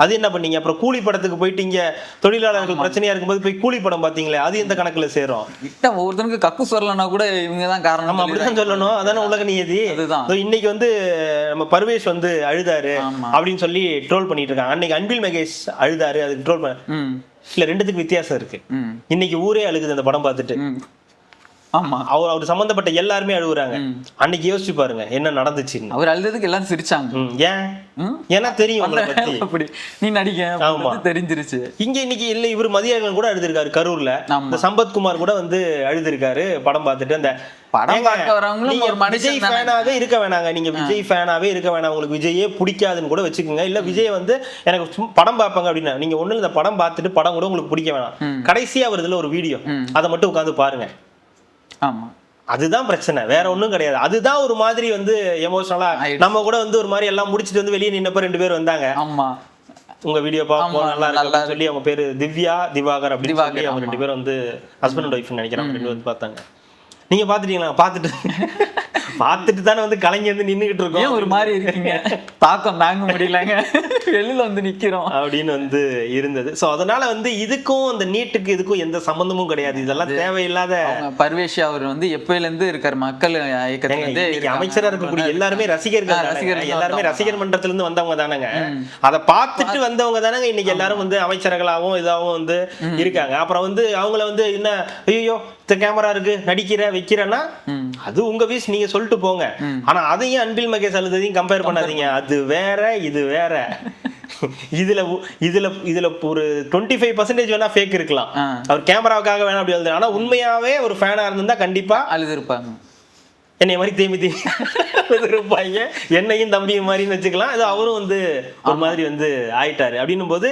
அது என்ன பண்ணீங்க? அப்புறம் கூலி படத்துக்கு போயிட்டு இங்க தொழிலாளர்கள் பிரச்சனையா இருக்கும்போது போய் கூலி படம் பாத்தீங்களே, அது எந்த கணக்குல சேரும்? ஒவ்வொருத்தனுக்கு கக்கு சொல்லனா கூட இவங்க தான் காரணம், அப்படிதான் சொல்லணும். அதான உலக நீதி. இன்னைக்கு வந்து நம்ம பர்வேஷ் வந்து அழுதாரு அப்படின்னு சொல்லி ட்ரோல் பண்ணிட்டு இருக்காங்க. அன்னைக்கு அன்பில் மகேஷ் அழுதாரு, அதுக்கு ட்ரோல் இல்ல, ரெண்டுத்துக்கு வித்தியாசம் இருக்கு. இன்னைக்கு ஊரே அழுகுது அந்த படம் பார்த்துட்டு. ஆமா, அவர் சம்பந்தப்பட்ட எல்லாருமே அழுகுறாங்க. அன்னைக்கு யோசிச்சு பாருங்க என்ன நடந்துச்சு. அவர் அழுதுக்கு எல்லாரும் சிரிச்சாங்க. ஏன்? ஏன்னா தெரியும் உங்களை பத்தி, அப்படி நீ நடிக்க தெரிஞ்சிருச்சு. இங்க இன்னைக்கு இல்ல, இவர் மதியாளன் கூட அழுதுருக்காரு கரூர்ல. இந்த சம்பத்குமார் கூட வந்து அழுதுருக்காரு படம் பார்த்துட்டு. அந்த படம் பார்க்க வரவங்களும் ஒரு விஜய் ஃபேனாவே இருக்க வேணாங்க, நீங்க விஜய் ஃபேனாவே இருக்க வேணாம், உங்களுக்கு விஜயே பிடிக்காதுன்னு கூட வச்சுக்கோங்க. இல்ல விஜய் வந்து எனக்கு படம் பார்ப்பாங்க அப்படின்னா நீங்க ஒண்ணு இந்த படம் பார்த்துட்டு படம் கூட உங்களுக்கு பிடிக்க வேணாம், கடைசியா வருதுல ஒரு வீடியோ, அதை மட்டும் உட்காந்து பாருங்க. ஆமா, அதுதான் பிரச்சனை, வேற ஒண்ணும் கிடையாது. அதுதான் ஒரு மாதிரி வந்து எமோஷனலா நம்ம கூட வந்து ஒரு மாதிரி எல்லாம் முடிச்சிட்டு வந்து வெளியே நின்னப்ப 2 பேர் வந்தாங்க. ஆமா, உங்க வீடியோ பார்ப்போம் நல்லா இருக்கு சொல்லி அவங்க பேரு திவ்யா திவாகர் அப்படின்னு சொல்லி அவங்க 2 பேரும் வந்து ஹஸ்பண்ட் அண்ட் ஒய்ஃப் நினைக்கிறேன் 2 பேரும் வந்து பார்த்தாங்க. நீங்க பாத்துட்டீங்களா? பார்த்துட்டு தானே வந்து கலைஞர் வந்து நின்றுகிட்டு இருக்கோம். ஒரு மாதிரி இருக்கீங்க, தாக்கம் தாங்க முடியலங்க, வெளியில வந்து நிக்கிறோம் அப்படின்னு வந்து இருந்தது. ஸோ அதனால வந்து இதுக்கும் அந்த நீட்டுக்கு இதுக்கும் எந்த சம்பந்தமும் கிடையாது. இதெல்லாம் தேவையில்லாத. பர்வேஷ் அவர் வந்து எப்பயில இருந்து இருக்காரு மக்கள் இயக்கத்துல அமைச்சரா இருக்கக்கூடிய எல்லாருமே ரசிகர்கள், எல்லாருமே ரசிகர் மன்றத்துல இருந்து வந்தவங்க தானங்க. அதை பார்த்துட்டு வந்தவங்க தானங்க இன்னைக்கு எல்லாரும் வந்து அமைச்சர்களாகவும் இதாகவும் வந்து இருக்காங்க. அப்புறம் வந்து அவங்கள வந்து என்ன ஐயோ கேமரா இருக்கு நடிக்கிற வைக்கிறேன்னா அது உங்க வீஸ், நீங்க சொல்லிட்டு போங்க. ஆனா அதையும் அன்பில் மகேஷ் அழுதையும் கம்பேர் பண்ணாதீங்க. அது வேற இது வேற. இதுல ஒரு 25% வேணா ஃபேக் இருக்கலாம், அவர் கேமராவுக்காக வேணா அப்படி எழுது. ஆனா உண்மையாவே ஒரு ஃபேனா இருந்தா கண்டிப்பா அழுது இருப்பாங்க. என்னை மாதிரி தேமி இருப்பாங்க, என்னையும் தம்பியும் மாதிரின்னு வச்சுக்கலாம். அது அவரும் வந்து ஒரு மாதிரி வந்து ஆயிட்டாரு. அப்படின்னும் போது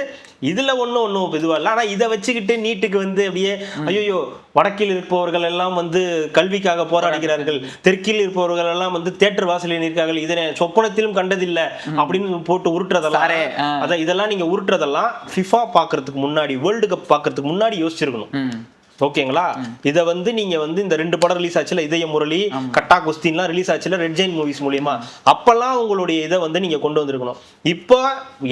இதுல ஒன்றும் இதுவா இல்லை. ஆனா இதை வச்சுக்கிட்டு நீட்டுக்கு வந்து அப்படியே ஐயோ வடக்கில் இருப்பவர்கள் எல்லாம் வந்து கல்விக்காக போராடுகிறார்கள், தெற்கில் இருப்பவர்கள் எல்லாம் வந்து தியேட்டர் வாசலில் நிற்கிறார்கள், இதனை சொப்பனத்திலும் கண்டதில்லை அப்படின்னு போட்டு உருட்டுறதெல்லாம், அதான் இதெல்லாம் நீங்க உருட்டுறதெல்லாம் ஃபிஃபா பாக்குறதுக்கு முன்னாடி, வேர்ல்டு கப் பாக்குறதுக்கு முன்னாடி யோசிச்சிருக்கணும். ஓகேங்களா? இதை வந்து நீங்க வந்து இந்த 2 படம் ரிலீஸ் ஆச்சுல, இதய முரளி, கட்டா குஸ்தின்லாம் ரிலீஸ் ஆச்சுல ரெட் ஜெயின் மூவிஸ் மூலியமா, அப்பெல்லாம் உங்களுடைய இதை வந்து நீங்க கொண்டு வந்திருக்கணும். இப்போ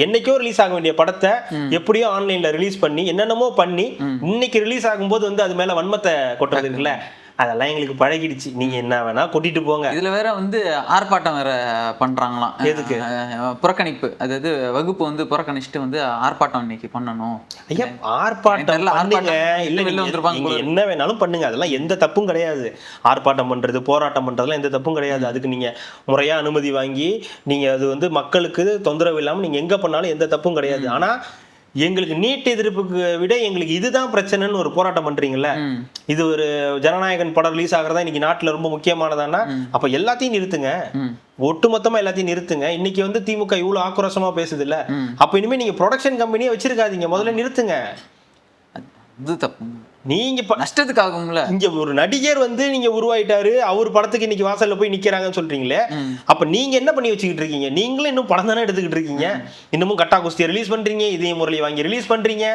என்னைக்கோ ரிலீஸ் ஆக வேண்டிய படத்தை எப்படியோ ஆன்லைன்ல ரிலீஸ் பண்ணி என்னென்னமோ பண்ணி இன்னைக்கு ரிலீஸ் ஆகும்போது வந்து அது மேல வன்மத்தை கொட்டுறது இருக்குல்ல, அதெல்லாம் எங்களுக்கு பழகிடுச்சு. நீங்க என்ன வேணா கொட்டிட்டு போங்க. இதுல வேற வந்து ஆர்ப்பாட்டம் வேற பண்றாங்களாம். எதுக்கு? புறக்கணிப்பு, அதாவது வகுப்பு வந்து புறக்கணிச்சுட்டு வந்து ஆர்ப்பாட்டம் இன்னைக்கு பண்ணணும். ஐயா ஆர்ப்பாட்டம் பண்ணுங்க, இல்ல என்ன வேணாலும் பண்ணுங்க, அதெல்லாம் எந்த தப்பும் கிடையாது. ஆர்ப்பாட்டம் பண்றது போராட்டம் பண்றதுலாம் எந்த தப்பும் கிடையாது. அதுக்கு நீங்க முறையா அனுமதி வாங்கி நீங்க அது வந்து மக்களுக்கு தொந்தரவு இல்லாம நீங்க எங்க பண்ணாலும் எந்த தப்பும் கிடையாது. ஆனா எங்களுக்கு நீட் எதிர்ப்புக்கு விட எங்களுக்கு இதுதான் பிரச்சனைன்னு ஒரு போராட்டம் பண்றீங்கல்ல, இது ஒரு ஜனநாயகன் படம் ரிலீஸ் ஆகிறதா இன்னைக்கு நாட்டுல ரொம்ப முக்கியமானதானா, அப்ப எல்லாத்தையும் நிறுத்துங்க, ஒட்டுமொத்தமா எல்லாத்தையும் நிறுத்துங்க. இன்னைக்கு வந்து திமுக இவ்வளவு ஆக்ரோஷமா பேசுது இல்ல, அப்ப இனிமே நீங்க ப்ரொடக்ஷன் கம்பெனியே வச்சிருக்காதீங்க, முதல்ல நிறுத்துங்க. இது தப்பு. நீங்க நஷ்டத்துக்காகும்ல. இங்க ஒரு நடிகர் வந்து நீங்க உருவாயிட்டாரு, அவர் படத்துக்கு இன்னைக்கு வாசல்ல போய் நிக்கிறாங்கன்னு சொல்றீங்களே, அப்ப நீங்க என்ன பண்ணி வச்சுக்கிட்டு இருக்கீங்க? நீங்களும் இன்னும் படம் தானே எடுத்துக்கிட்டு இருக்கீங்க, இன்னமும் கட்டா குஸ்தியை ரிலீஸ் பண்றீங்க, இதே முரளி வாங்கி ரிலீஸ் பண்றீங்க.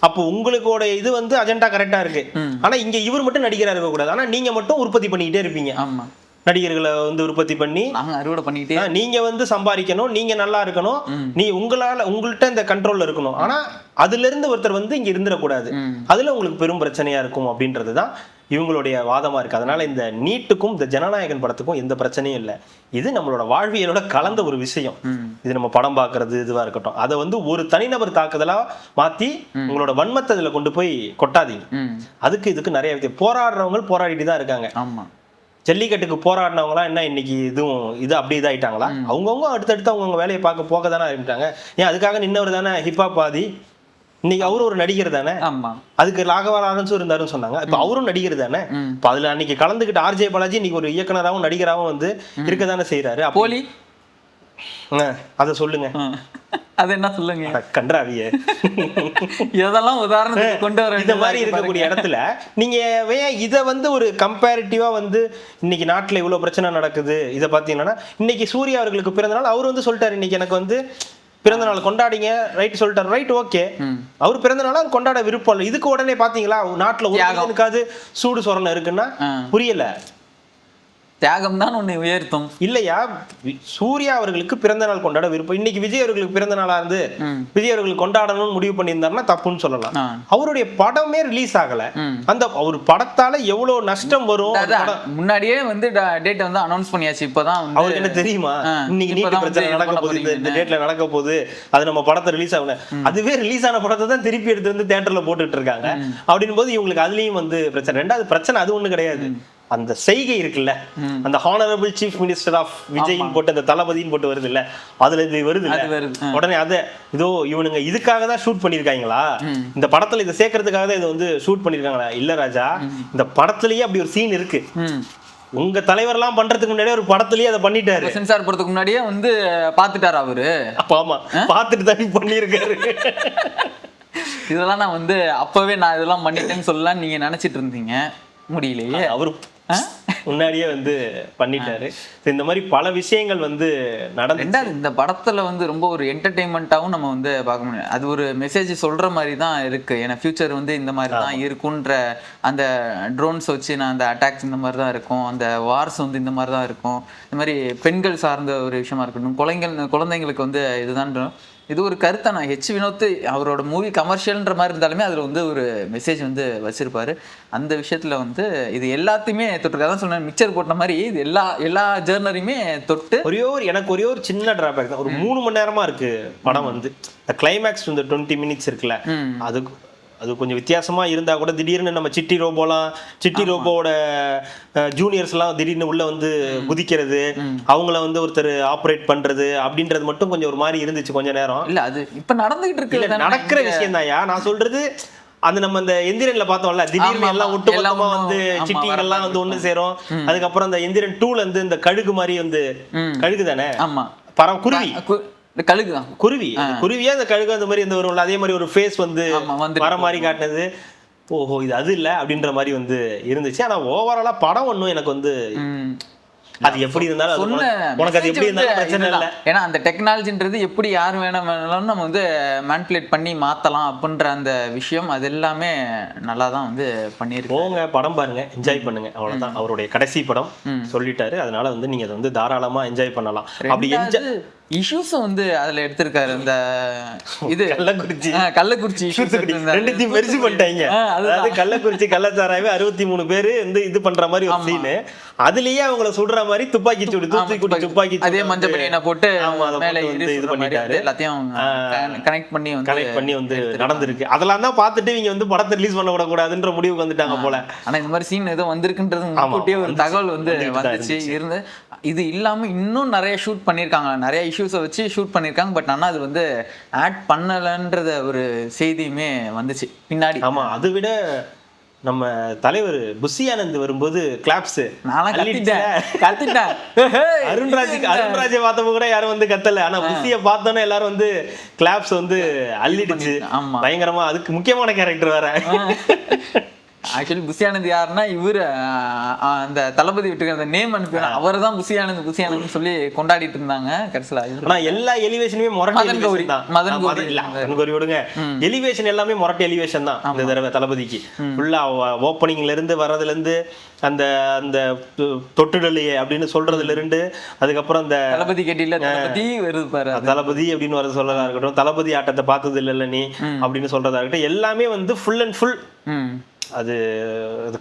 அப்போ உங்களுக்கோட இது வந்து அஜெண்டா கரெக்டா இருக்கு. ஆனா இங்க இவர் மட்டும் நடிகரா இருக்க கூடாது, ஆனா நீங்க மட்டும் உற்பத்தி பண்ணிக்கிட்டே இருப்பீங்க. ஆமா, நடிகர்களை வந்து உற்பத்தி பண்ணி அறுவடை பண்ணிக்கிட்டே நீங்க வந்து சம்பாதிக்கணும், நீங்க நல்லா இருக்கணும், நீ உங்கள்கிட்ட இந்த கண்ட்ரோல்ல இருக்கணும். ஆனா அதுல இருந்து ஒருத்தர் வந்து இங்க இருந்துடக்கூடாது, அதுல உங்களுக்கு பெரும் பிரச்சனையா இருக்கும் அப்படின்றதுதான் இவங்களுடைய வாதமா இருக்கு. அதனால இந்த நீட்டுக்கும் இந்த ஜனநாயகன் படத்துக்கும் எந்த பிரச்சனையும் இல்லை. இது நம்மளோட வாழ்வியலோட கலந்த ஒரு விஷயம். இது நம்ம படம் பார்க்கறது இதுவா இருக்கட்டும், அதை வந்து ஒரு தனிநபர் தாக்குதலா மாத்தி உங்களோட வன்மத்தை இதுல கொண்டு போய் கொட்டாதீங்க. அதுக்கு இதுக்கு நிறைய போராடுறவங்க போராடிட்டு தான் இருக்காங்க. ஆமா, ஜல்லிக்கட்டுக்கு போராடினவங்களாம் என்ன இன்னைக்கு இது அப்படி இதாயிட்டாங்களா? அவங்கவுங்க அடுத்தடுத்து அவங்கவுங்க வேலையை பார்க்க போக தானே ஆரம்பிட்டாங்க. ஏன் அதுக்காக நின்னவர் தானே ஹிப்ஹாப் பாதி, இன்னைக்கு அவரும் ஒரு நடிகர் தானே. அதுக்கு ராகவா லாரன்ஸும் இருந்தாருன்னு சொன்னாங்க, இப்ப அவரும் நடிகர் தானே. இப்ப அதுல அன்னைக்கு கலந்துக்கிட்டு ஆர்ஜே பாலாஜி இன்னைக்கு ஒரு இயக்குனராகவும் நடிகராகவும் வந்து இருக்க தானே செய்யறாரு. போலி அத சொல்லுங்க, அது என்ன சொல்லுங்க கன்றாவிய இதெல்லாம் உதாரணத்துக்கு கொண்டு வர இந்த மாதிரி இருக்கக்கூடிய இடத்துல நீங்க இதை வந்து ஒரு கம்பேரிட்டிவா வந்து இன்னைக்கு நாட்டுல இவ்வளவு பிரச்சனை நடக்குது, இதை பாத்தீங்கன்னா இன்னைக்கு சூர்யா அவர்களுக்கு பிறந்த நாள், அவர் வந்து சொல்லிட்டாரு இன்னைக்கு எனக்கு வந்து பிறந்த நாள் கொண்டாடிங்க, ரைட் சொல்லிட்டாரு, ரைட் ஓகே, அவர் பிறந்த நாள் அவர் கொண்டாட விருப்பம் இல்லை. இதுக்கு உடனே பாத்தீங்களா நாட்டுல ஒரு சூடு சொரணை இருக்குன்னா புரியல. தியாகம் தான் உன்னை உயர்த்தும் இல்லையா? சூர்யா அவர்களுக்கு பிறந்த நாள் கொண்டாட விருப்பம், இன்னைக்கு விஜய் அவர்களுக்கு பிறந்த நாளா இருந்து விஜய் அவர்கள் கொண்டாடணும்னு முடிவு பண்ணியிருந்தாருன்னா தப்புன்னு சொல்லலாம். அவருடைய படமே ரிலீஸ் ஆகல, அந்த ஒரு படத்தால எவ்வளவு நஷ்டம் வரும் முன்னாடியே வந்து டேட் வந்து அனௌன்ஸ் பண்ணியாச்சு. இப்பதான் அவருக்கு என்ன தெரியுமா இன்னைக்கு நீட் பிரச்சனை நடக்க போகுது, இந்த டேட்ல நடக்க போகுது, அது நம்ம படத்தை ரிலீஸ் ஆகல, அதுவே ரிலீஸ் ஆன படத்தை தான் திருப்பி எடுத்து வந்து தியேட்டர்ல போட்டுட்டு இருக்காங்க. அப்படின் போது இவங்களுக்கு அதுலயும் வந்து பிரச்சனை. ரெண்டாவது பிரச்சனை அது ஒண்ணு கிடையாது, அந்த செய்கை இருக்குல்ல, அந்த ஹானரபிள் சீஃப் மினிஸ்டர் ஆஃப் விஜயின் போட்டு அந்த தளபதியின் போட்டு வருது இல்ல, அதுல இது வருது உடனே அதை இதோ இவனுங்க இதுக்காக தான் ஷூட் பண்ணிருக்காங்களா, இந்த படத்துல இதை சேர்க்கறதுக்காக தான் இதை வந்து ஷூட் பண்ணிருக்காங்களா? இல்ல ராஜா, இந்த படத்துலயே அப்படி ஒரு சீன் இருக்கு. உங்க தலைவர் எல்லாம் பண்றதுக்கு முன்னாடியே ஒரு படத்துலயே அதை பண்ணிட்டாரு, சென்சார் போறதுக்கு முன்னாடியே வந்து பாத்துட்டாரு அவரு. அப்ப ஆமா, பாத்துட்டு தான் பண்ணிருக்காரு. இதெல்லாம் நான் வந்து அப்பவே நான் இதெல்லாம் பண்ணிட்டேன்னு சொல்லலாம் நீங்க நினைச்சிட்டு இருந்தீங்க, முடியலையே. அவரு முன்னாடியே வந்து பண்ணிட்டாரு. இந்த மாதிரி பல விஷயங்கள் வந்து நடந்து. ரெண்டாவது இந்த படத்துல வந்து ரொம்ப ஒரு என்டர்டெயின்மெண்ட்டாகவும் நம்ம வந்து பார்க்க முடியும். அது ஒரு மெசேஜ் சொல்ற மாதிரி தான் இருக்கு. ஏன்னா ஃபியூச்சர் வந்து இந்த மாதிரி தான் இருக்குன்ற அந்த ட்ரோன்ஸ் வச்சு நான் அந்த அட்டாக்ஸ் இந்த மாதிரி தான் இருக்கும், அந்த வார்ஸ் வந்து இந்த மாதிரி தான் இருக்கும், இந்த மாதிரி பெண்கள் சார்ந்த ஒரு விஷயமா இருக்கட்டும், குழந்தைங்களுக்கு வந்து இதுதான் இது ஒரு கருத்தை நான் வினோத் அவரோட மூவி கமர்ஷியல்ன்ற மாதிரி இருந்தாலுமே அதில் வந்து ஒரு மெசேஜ் வந்து வச்சிருப்பாரு. அந்த விஷயத்தில் வந்து இது எல்லாத்தையுமே தொட்டிருக்காரு. அதான் சொன்னேன், மிக்சர் போட்ட மாதிரி இது எல்லா ஜேர்னரையுமே தொட்டு. எனக்கு ஒரே ஒரு சின்ன டிராபேக் தான். ஒரு 3 மணி நேரமா இருக்கு படம் வந்து. கிளைமேக்ஸ் வந்து 20 மினிட்ஸ் இருக்குல்ல, அது கொஞ்சம் வித்தியாசமா இருந்தா கூட திடீர்னு நம்ம சிட்டி ரோபோவோட ஜூனியர்ஸ் எல்லாம் திடீர்னு உள்ள வந்து குதிக்கிறது, அவங்கள வந்து ஒருத்தர் ஆப்ரேட் பண்றது அப்படின்றது மட்டும் கொஞ்சம் ஒரு மாதிரி இருந்துச்சு கொஞ்ச நேரம். இல்ல அது இப்ப நடந்துகிட்டு இருக்கு, நடக்கிற விஷயம் தான்யா நான் சொல்றது. அந்த நம்ம அந்த எந்திரன்ல பார்த்தோம்ல, திடீர்னு எல்லாம் ஒட்டுமொத்தமா வந்து சிட்டிகள் எல்லாம் வந்து ஒண்ணு சேரும். அதுக்கப்புறம் அந்த எந்திரன் 2ல இருந்து இந்த கழுகு மாதிரி வந்து, கழுகு தானே, ஆமா குருவி குருவியா அந்த கழுகு அந்த மாதிரி இந்த ஒரு அதே மாதிரி ஒரு ஃபேஸ் வந்து வர மாதிரி காட்டினது. ஓஹோ இது அது இல்ல அப்படின்ற மாதிரி வந்து இருந்துச்சு. ஆனா ஓவராலா படம் ஒன்றும் எனக்கு வந்து அது எப்படி இருந்தாலும் உனக்கு அது எப்படி இருந்தாலும் பிரச்சனை இல்லை. ஏன்னா அந்த டெக்னாலஜின்றது எப்படி யார் வேணாலும் நம்ம வந்து மேனிபுலேட் பண்ணி மாத்தலாம் அப்படின்ற அந்த விஷயம் அது எல்லாமே நல்லா தான் வந்து பண்ணிருக்கு. போங்க படம் பாருங்க, என்ஜாய் பண்ணுங்க, அவ்வளவுதான். அவருடைய கடைசி படம் சொல்லிட்டாரு, அதனால வந்து நீங்க அதை வந்து தாராளமா என்ஜாய் பண்ணலாம். அப்படி இஷ்யூஸும் வந்து அதுல எடுத்திருக்காரு. அந்த இது கள்ளக்குறிச்சி ரெண்டுத்தையும் மெர்ஜ் பண்ணிட்டாங்க. அதாவது கள்ளக்குறிச்சி கள்ளச்சாராயவே 63 பேரு வந்து இது பண்ற மாதிரி ஒரு சீனு. அதுலயே அவங்கள சுடுற மாதிரி துப்பாக்கி அதே மஞ்சள் பனியனை போட்டு மேல இது பண்ணிட்டாரு. எல்லாத்தையும் கனெக்ட் பண்ணி வந்து நடந்திருக்கு. அதெல்லாம் தான் பார்த்துட்டு இவங்க வந்து படத்தை ரிலீஸ் பண்ண கூடாதுன்ற முடிவுக்கு வந்துட்டாங்க போல. ஆனா இந்த மாதிரி சீன் ஏதோ வந்திருக்குன்றது முன்கூட்டியே ஒரு தகவல் வந்து வந்துச்சு இருந்து. இது இல்லாம இன்னும் நிறைய ஷூட் பண்ணிருக்காங்க, நிறைய இஷ்யூஸை வச்சு ஷூட் பண்ணிருக்காங்க. பட் ஆனா அது வந்து ஆட் பண்ணலன்றத ஒரு செய்தியுமே வந்துச்சு பின்னாடி. ஆமா, அது விட நம்ம தலைவர் புஷி ஆனந்த் வரும்போது கிளாப்ஸ் கத்திட்டேன். அருண்ராஜை பார்த்தப்ப கூட யாரும் வந்து கத்தல, ஆனா புஷியை பார்த்தோன்னே எல்லாரும் வந்து கிளாப்ஸ் வந்து அள்ளிடுச்சு பயங்கரமா. அதுக்கு முக்கியமான கேரக்டர் வேற. ஆக்சுவலி புஷி ஆனந்த் யாருன்னா இவரு அந்த தளபதி விட்டு அந்த நேம் அனுப்பி அவர் தான் புஷி ஆனந்த் சொல்லி கொண்டாடிட்டு இருந்தாங்க. கடைசியில ஆனா எல்லா எலிவேஷனுமே மொரட்டி விடுங்க, எலிவேஷன் எல்லாமே மொரட்டி எலிவேஷன் தான் இந்த தடவை தளபதிக்கு. ஃபுல்லா ஓப்பனிங்ல இருந்து வர்றதுல இருந்து அந்த அந்த தொட்டுடலையே அப்படின்னு சொல்றதுல இருந்து, அதுக்கப்புறம் அந்த தளபதி கேட்டில தளபதி அப்படின்னு வர சொல்லதா இருக்கட்டும், தளபதி ஆட்டத்தை பார்த்தது இல்ல நீ அப்படின்னு சொல்றதா இருக்கட்டும், எல்லாமே வந்து ஃபுல் அண்ட் ஃபுல் அது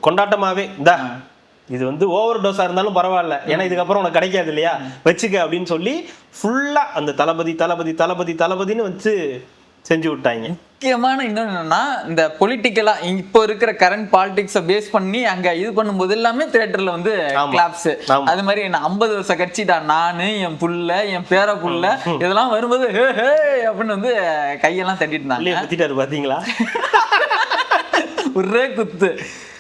கொண்டாட்டமாவே இந்தா இது வந்து ஓவர் டோஸா இருந்தாலும் பரவாயில்ல, ஏன்னா இதுக்கப்புறம் உனக்கு கிடைக்காது இல்லையா, வச்சுக்க அப்படின்னு சொல்லி ஃபுல்லா அந்த தளபதின்னு வச்சு செஞ்சு விட்டாங்க. முக்கியமான இன்னொன்று என்னன்னா, இந்த பொலிட்டிக்கலா இப்போ இருக்கிற கரண்ட் பாலிடிக்ஸை பேஸ் பண்ணி அங்க இது பண்ணும்போது எல்லாமே தியேட்டர்ல வந்து கிளாப்ஸ். அது மாதிரி என்ன 50 வருஷ கட்சிடா நானு என் புள்ள என் பேர புள்ள இதெல்லாம் வரும்போது அப்படின்னு வந்து கையெல்லாம் தட்டிட்டு இருந்தாங்க. பாத்தீங்களா, ஒரே குத்து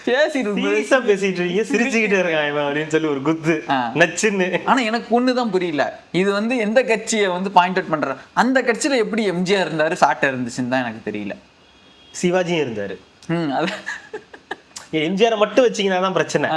பேசிட்டு இருக்கீங்க, சிரிச்சுக்கிட்டே இருக்காங்க அப்படின்னு சொல்லி ஒரு குத்து நச்சுன்னு. ஆனா எனக்கு ஒண்ணுதான் புரியல, இது வந்து எந்த கட்சியை வந்து பாயிண்ட் அவுட் பண்ற, அந்த கட்சியில எப்படி எம்ஜிஆர் இருந்தாரு சாட்டை இருந்துச்சுன்னு தான் எனக்கு தெரியல. சிவாஜியும் இருந்தாரு. எம்ஜிஆர் மட்டும் வச்சீங்கன்னா தான் பிரச்சனை.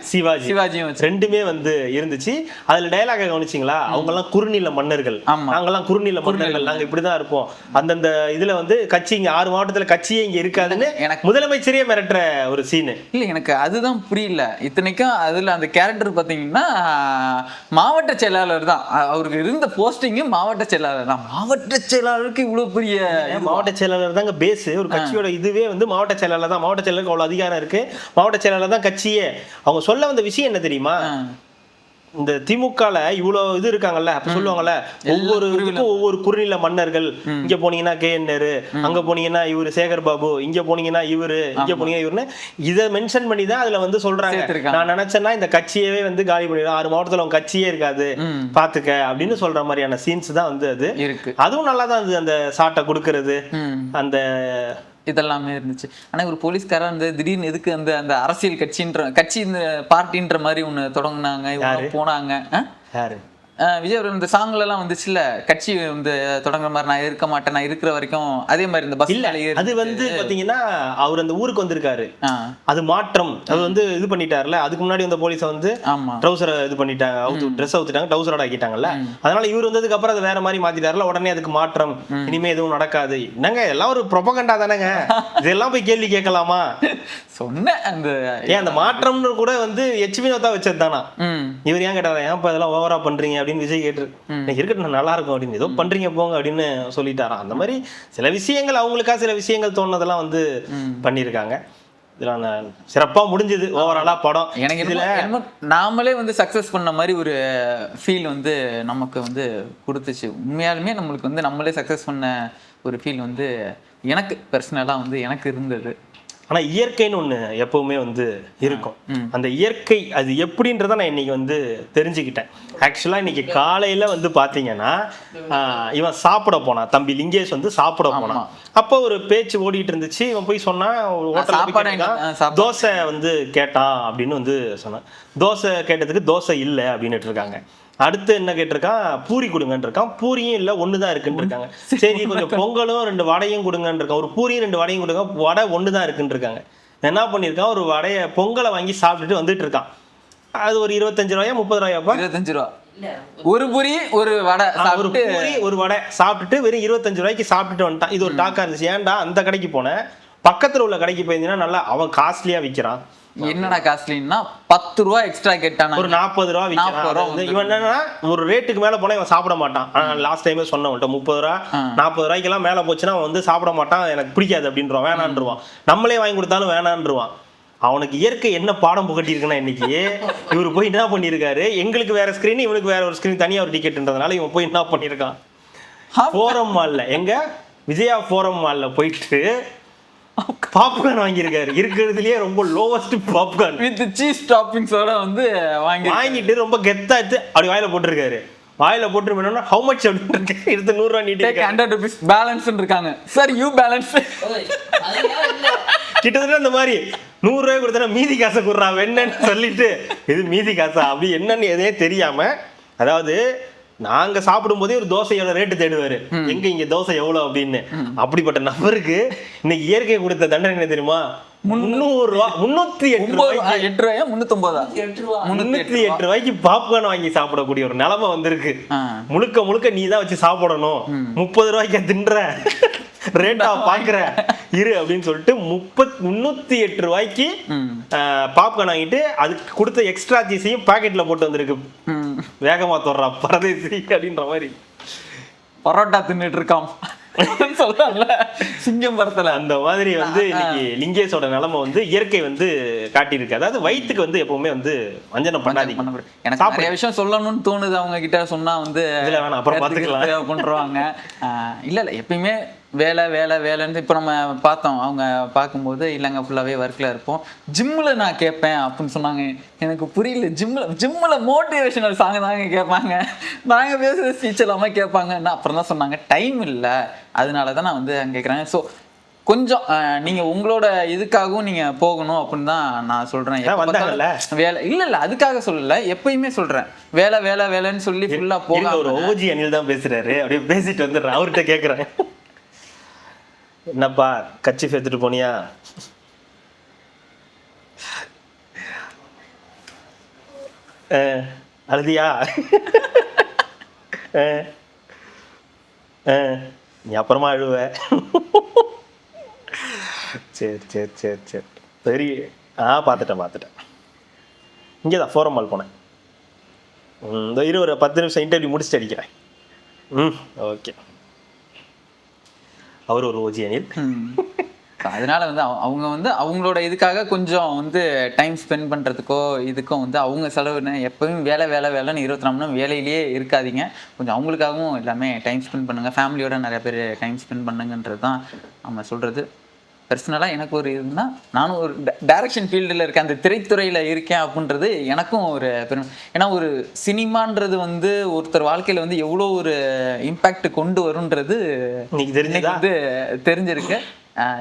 சிவாஜி ரெண்டுமே வந்து இருந்துச்சு. அதுல டயலாக கவனிச்சிங்களா, அவங்க எல்லாம் குறுநில மன்னர்கள், நாங்கெல்லாம் குறுநில மன்னர்கள், நாங்க இப்படிதான் இருப்போம். அந்தந்த இதுல வந்து கட்சி இங்க 6 மாவட்டத்துல கட்சியே இங்க இருக்காதுன்னு எனக்கு முதலமைச்சரே மிரட்டுற ஒரு சீனு. இல்ல எனக்கு அதுதான் புரியல. இத்தனைக்கும் அதுல அந்த கேரக்டர் பாத்தீங்கன்னா மாவட்ட செயலாளர் தான், அவருக்கு இருந்த போஸ்டிங் மாவட்ட செயலாளர் தான். மாவட்ட செயலாளருக்கு இவ்வளவு பெரிய மாவட்ட செயலாளர் தாங்க பேஸ். ஒரு கட்சியோட இதுவே வந்து மாவட்ட செயலாளர் தான். மாவட்ட செயலாளருக்கு அவ்வளவு அதிகாரம் இருக்கு. மாவட்ட செயலாளர் தான் கட்சியே. அவங்க சொல்ல வந்த விஷயம் என்ன தெரியுமா, இந்த திமுகல இவ்வளவு இது இருக்காங்கல்ல, அப்ப சொல்லுவாங்கல்ல ஒவ்வொரு இதுக்கும் ஒவ்வொரு குறுநில மன்னர்கள். இங்க போனீங்கன்னா KN, அங்க போனீங்கன்னா இவரு சேகர் பாபு, இங்க போனீங்கன்னா இவரு, இங்க போனீங்கன்னா இவருன்னு இதை மென்ஷன் பண்ணி தான் அதுல வந்து சொல்றாங்க. நான் நினைச்சேன்னா இந்த கட்சியவே வந்து காலி பண்ணிடுறோம், 6 மாவட்டத்துல அவங்க கட்சியே இருக்காது பாத்துக்க அப்படின்னு சொல்ற மாதிரியான சீன்ஸ் தான் வந்து அது இருக்கு. அதுவும் நல்லா தான் இருந்தது, அந்த சாட்டை கொடுக்கறது அந்த இதெல்லாமே இருந்துச்சு. ஆனா ஒரு போலீஸ்காரா வந்து திடீர்னு எதுக்கு அந்த அந்த அரசியல் கட்சி இந்த பார்ட்டின்ற மாதிரி ஒண்ணு தொடங்கினாங்க, போனாங்க. விஜய் அவர்கள் இந்த சாங்ல எல்லாம் வந்துச்சுல, கட்சி வந்து தொடங்குற மாதிரி நான் இருக்க மாட்டேன், நான் இருக்கிற வரைக்கும், அதே மாதிரி இந்த பஸ் இல்ல அது வந்து பாத்தீங்கன்னா அவர் அந்த ஊருக்கு வந்திருக்காரு, அது மாற்றம். அது வந்து இது பண்ணிட்டாருல, அதுக்கு முன்னாடி வந்த போலீஸை வந்து ட்ரௌசரை இது பண்ணிட்டாங்க, ட்ரெஸ் அவுத்துட்டாங்க, ட்ரௌசரோட ஆக்கிட்டாங்கல்ல. அதனால இவர் வந்ததுக்கு அப்புறம் அது வேற மாதிரி மாத்திட்டாருல, உடனே அதுக்கு மாற்றம், இனிமே எதுவும் நடக்காது. என்னங்க எல்லாம் ஒரு ப்ரொபகண்டா தானேங்க, இதெல்லாம் போய் கேள்வி கேட்கலாமா? சொன்னேன் அந்த ஏன் அந்த மாற்றம்னு கூட வந்து வினோதா வச்சது தானா. இவர் ஏன் கேட்டாரா, ஏன் இப்ப இதெல்லாம் ஓவரா பண்றீங்க அப்படின்னு விஜய் கேட்டு, இருக்கட்டும் நல்லா இருக்கும் அப்படின்னு, ஏதோ பண்றீங்க போங்க அப்படின்னு சொல்லிட்டாராம். அந்த மாதிரி சில விஷயங்கள் அவங்களுக்கா சில விஷயங்கள் தோணுனதெல்லாம் வந்து பண்ணியிருக்காங்க. இதெல்லாம் சிறப்பா முடிஞ்சது ஓவராலா படம். எனக்கு இதுல நாமளே வந்து சக்சஸ் பண்ண மாதிரி ஒரு ஃபீல் வந்து நமக்கு வந்து கொடுத்துச்சு. உண்மையாலுமே நம்மளுக்கு வந்து நம்மளே சக்சஸ் பண்ண ஒரு ஃபீல் வந்து எனக்கு பர்சனலா வந்து எனக்கு இருந்தது. ஆனா இயற்கைன்னு ஒண்ணு எப்பவுமே வந்து இருக்கும். அந்த இயற்கை அது எப்படின்றத நான் இன்னைக்கு வந்து தெரிஞ்சுக்கிட்டேன். ஆக்சுவலா இன்னைக்கு காலையில வந்து பாத்தீங்கன்னா இவன் சாப்பிட போனான், தம்பி லிங்கேஷ் வந்து சாப்பிட போனான். அப்போ ஒரு பேச்சு ஓடிட்டு இருந்துச்சு. இவன் போய் சொன்னா தோசை வந்து கேட்டான் அப்படின்னு வந்து சொன்னான். தோசை கேட்டதுக்கு தோசை இல்லை அப்படின்னுட்டு இருக்காங்க. அடுத்து என்ன கேட்டிருக்கான், பூரி கொடுங்கன்னு இருக்கான். பூரியும் இல்லை, ஒண்ணுதான் இருக்குன்னு இருக்காங்க. சரி கொஞ்சம் பொங்கலும் 2 வடையும் கொடுங்கன்னு இருக்கான். ஒரு பூரியும் 2 வடையும் கொடுங்க, வடை ஒண்ணுதான் இருக்குன்னு இருக்காங்க. என்ன பண்ணிருக்கான், ஒரு வடையை பொங்கலை வாங்கி சாப்பிட்டுட்டு வந்துட்டு இருக்கான். அது ஒரு 25 ரூபாயா 30 ரூபாயாப்பா? 25 ரூபா. ஒரு பூரி ஒரு வடை, ஒரு பூரி ஒரு வடை சாப்பிட்டுட்டு வெறும் 25 ரூபாய்க்கு சாப்பிட்டுட்டு வந்துட்டான். இது ஒரு டாக்கா இருந்துச்சு. ஏன்டா அந்த கடைக்கு போனேன், பக்கத்துல உள்ள கடைக்கு போயிருந்தீங்கன்னா நல்லா அவன் காஸ்ட்லியா விற்கிறான். என்னடா காஸ்ட்லின்னா 10 ரூபா எக்ஸ்ட்ரா கேட்டானா, ஒரு 40 ரூபா விற்கிறான். இவன் என்னன்னா ஒரு ரேட்டுக்கு மேல போனா இவன் சாப்பிட மாட்டான். லாஸ்ட் டைமே சொன்னவன்ட்ட 30 ரூபா 40 ரூபாய்க்கு எல்லாம் மேல போச்சுன்னா அவன் வந்து சாப்பிட மாட்டான், எனக்கு பிடிக்காது அப்படின்றான், வேணான்றுவான். நம்மளே வாங்கி கொடுத்தாலும் வேணான்றுவான். அவனுக்கு இயற்கை என்ன பாடம் புகட்டி இருக்குன்னா, இன்னைக்கு இவரு போய் என்ன பண்ணிருக்காரு, எங்களுக்கு வேற ஸ்கிரீன் இவனுக்கு வேற ஒரு ஸ்கிரீன் தனியா ஒரு டிக்கெட்ன்றதுனால இவன் போய் என்ன பண்ணிருக்கான், ஃபோரம் மால்ல, எங்க விஜயா ஃபோரம் மால்ல போயிட்டு பாப்கார்ன் வாங்கியிருக்காரு. இருக்கிறதுலயே ரொம்ப லோவஸ்ட் பாப்கார்ன் வித் சீஸ் டாப்பிங்ஸோட வந்து வாங்கிட்டு ரொம்ப கெத்தாச்சு அப்படி வாயில போட்டிருக்காரு. வாயில போட்டு வேணும்னா ஹவு மச் அப்படின்னு எடுத்து 100 ரூபா நீட்டி 100 rupees பேலன்ஸ் இருக்காங்க. சார் யூ பேலன்ஸ் கிட்டத்தட்ட அந்த மாதிரி 100 ரூபாய் கொடுத்தா மீதி காசை கொடுறா என்னன்னு சொல்லிட்டு, இது மீதி காசா அப்படி என்னன்னு எதே தெரியாம, அதாவது நாங்க சாப்பிடும் போதே ஒரு தோசையோட ரேட்டு தேடுவாரு, எங்க இங்க தோசை எவ்வளவு அப்படின்னு. அப்படிப்பட்ட நபருக்கு இன்னைக்கு இயற்கை கொடுத்த தண்டனை என்ன தெரியுமா, 300 ரூபா 308 ரூபாய்க்கு பாப்கார்ன் வாங்கி சாப்பிடக்கூடிய ஒரு நிலைமை வந்திருக்கு. முழுக்க முழுக்க நீ தான் வச்சு சாப்பிடணும், 30 ரூபாய்க்கு தின்ற ரேட்டா பாக்குற இரு அப்படின்னு சொல்லிட்டு 308 ரூபாய்க்கு பாப்கார்ன் வாங்கிட்டு அதுக்கு கொடுத்த எக்ஸ்ட்ரா சீஸையும் பாக்கெட்ல போட்டு வந்திருக்கு. வேகமா தோறா பரதேசி அப்படின்ற மாதிரி பரோட்டா தின்னுட்டு இருக்கான் சொல்றான்ல சிங்கம் படத்துல. அந்த மாதிரி வந்து இன்னைக்கு லிங்கேஷோட நிலைமை வந்து இயற்கை வந்து காட்டியிருக்கு. அதாவது வயிற்றுக்கு வந்து எப்பவுமே வந்து வஞ்சனம் பண்ணாதீங்க. எனக்கு நிறைய விஷயம் சொல்லணும்னு தோணுது, அவங்க கிட்ட சொன்னா வந்து அப்புறம் பாத்துக்கலாம் பண்றாங்க. இல்ல எப்பயுமே வேலை வேலை வேலைன்னு இப்போ நம்ம பார்த்தோம். அவங்க பார்க்கும்போது இல்லைங்க ஃபுல்லாகவே ஒர்க்கில் இருப்போம். ஜிம்மில் நான் கேட்பேன் அப்படின்னு சொன்னாங்க. எனக்கு புரியல, ஜிம்மில் மோட்டிவேஷனல் சாங் தாங்க கேட்பாங்க, நாங்கள் பேசுகிற ஸ்பீச் எல்லாமே கேட்பாங்க. அப்புறம் தான் சொன்னாங்க டைம் இல்லை, அதனால தான் நான் வந்து அங்கே கேட்குறேன். ஸோ கொஞ்சம் நீங்கள் உங்களோட இதுக்காகவும் நீங்கள் போகணும் அப்படின்னு தான் நான் சொல்கிறேன். வேலை இல்லை அதுக்காக சொல்லலை, எப்பயுமே சொல்கிறேன் வேலை வேலை வேலைன்னு சொல்லி ஃபுல்லாக போக. ஒரு ஓஜி அனில் தான் பேசுகிறாரு, அப்படியே பேசிட்டு வந்துடுறேன். அவர்கிட்ட கேட்குறேன், என்னப்பா கட்சி எடுத்துட்டு போனியா? அழுதியா? நீ அப்புறமா அழுவ. சரி சரி சரி சரி சரி பார்த்துட்டேன். இங்கே தான் ஃபோரம் மால் போனேன். இந்த ஒரு 10 நிமிஷம் இன்டர்வியூ முடிச்சுட்டு அடிக்கிறேன். ஓகே. அவர் ஒரு ஓஜி அனில். அதனால வந்து அவங்க வந்து அவங்களோட இதுக்காக கொஞ்சம் வந்து டைம் ஸ்பெண்ட் பண்ணுறதுக்கோ இதுக்கும் வந்து அவங்க செலவு எப்பவும் வேலை வேலை வேலைன்னு 24 மணி நேரம் வேலையிலேயே இருக்காதீங்க. கொஞ்சம் அவங்களுக்காகவும் எல்லாமே டைம் ஸ்பெண்ட் பண்ணுங்கள், ஃபேமிலியோட நிறைய பேர் டைம் ஸ்பெண்ட் பண்ணுங்கன்றது தான் நம்ம சொல்கிறது. பர்சனலாக எனக்கு ஒரு இதுனா, நானும் ஒரு டைரக்ஷன் ஃபீல்டில் இருக்கேன், அந்த திரைத்துறையில் இருக்கேன் அப்படின்றது எனக்கும் ஒரு பெருமை. ஏன்னா ஒரு சினிமான்றது வந்து ஒருத்தர் வாழ்க்கையில் வந்து எவ்வளோ ஒரு இம்பேக்ட் கொண்டு வருன்றது இன்னைக்கு வந்து தெரிஞ்சிருக்கு.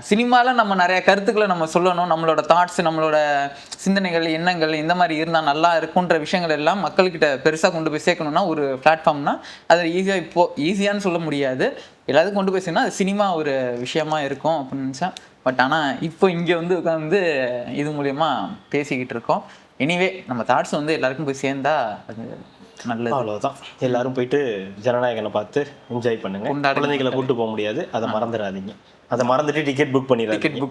சினிமாவில் நம்ம நிறைய கருத்துக்களை நம்ம சொல்லணும், நம்மளோட தாட்ஸ், நம்மளோட சிந்தனைகள், எண்ணங்கள் இந்த மாதிரி இருந்தால் நல்லா இருக்குன்ற விஷயங்கள் எல்லாம் மக்கள்கிட்ட பெருசாக கொண்டு போய் சேர்க்கணும்னா ஒரு பிளாட்ஃபார்ம்னா அது ஈஸியான்னு சொல்ல முடியாது, எல்லாத்துக்கும் கொண்டு போய் சேர்க்கணும். அது சினிமா ஒரு விஷயமா இருக்கும் அப்படின்னு நினச்சேன். பட் ஆனால் இப்போ இங்கே வந்து உட்காந்து இது மூலயமா பேசிக்கிட்டு இருக்கோம். எனிவே நம்ம தாட்ஸ் வந்து எல்லாருக்கும் போய் சேர்ந்தா அது நல்லது. அவ்வளோதான். எல்லாரும் போயிட்டு ஜனநாயகனை பார்த்து என்ஜாய் பண்ணுங்க. குழந்தைகளை கூட்டு போக முடியாது, அதை மறந்துடாதீங்க. அதை மறந்துட்டு டிக்கெட் புக்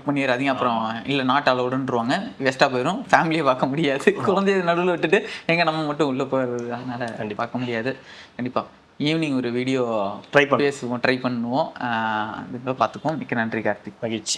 பண்ணிடாதீங்க. அப்புறம் இல்லை நாட் அலவுடுன்றுவாங்க, வேஸ்ட்டாக போயிடும், ஃபேமிலியை பார்க்க முடியாது, குழந்தைய நடுவில் விட்டுட்டு எங்கே நம்ம மட்டும் உள்ளே போயிடுறது, அதனால் கண்டிப்பாக பார்க்க முடியாது. கண்டிப்பாக ஈவினிங் ஒரு வீடியோ ட்ரை பண்ணுவோம், பார்த்துக்குவோம். மிக்க நன்றி கார்த்திக். மகிழ்ச்சி.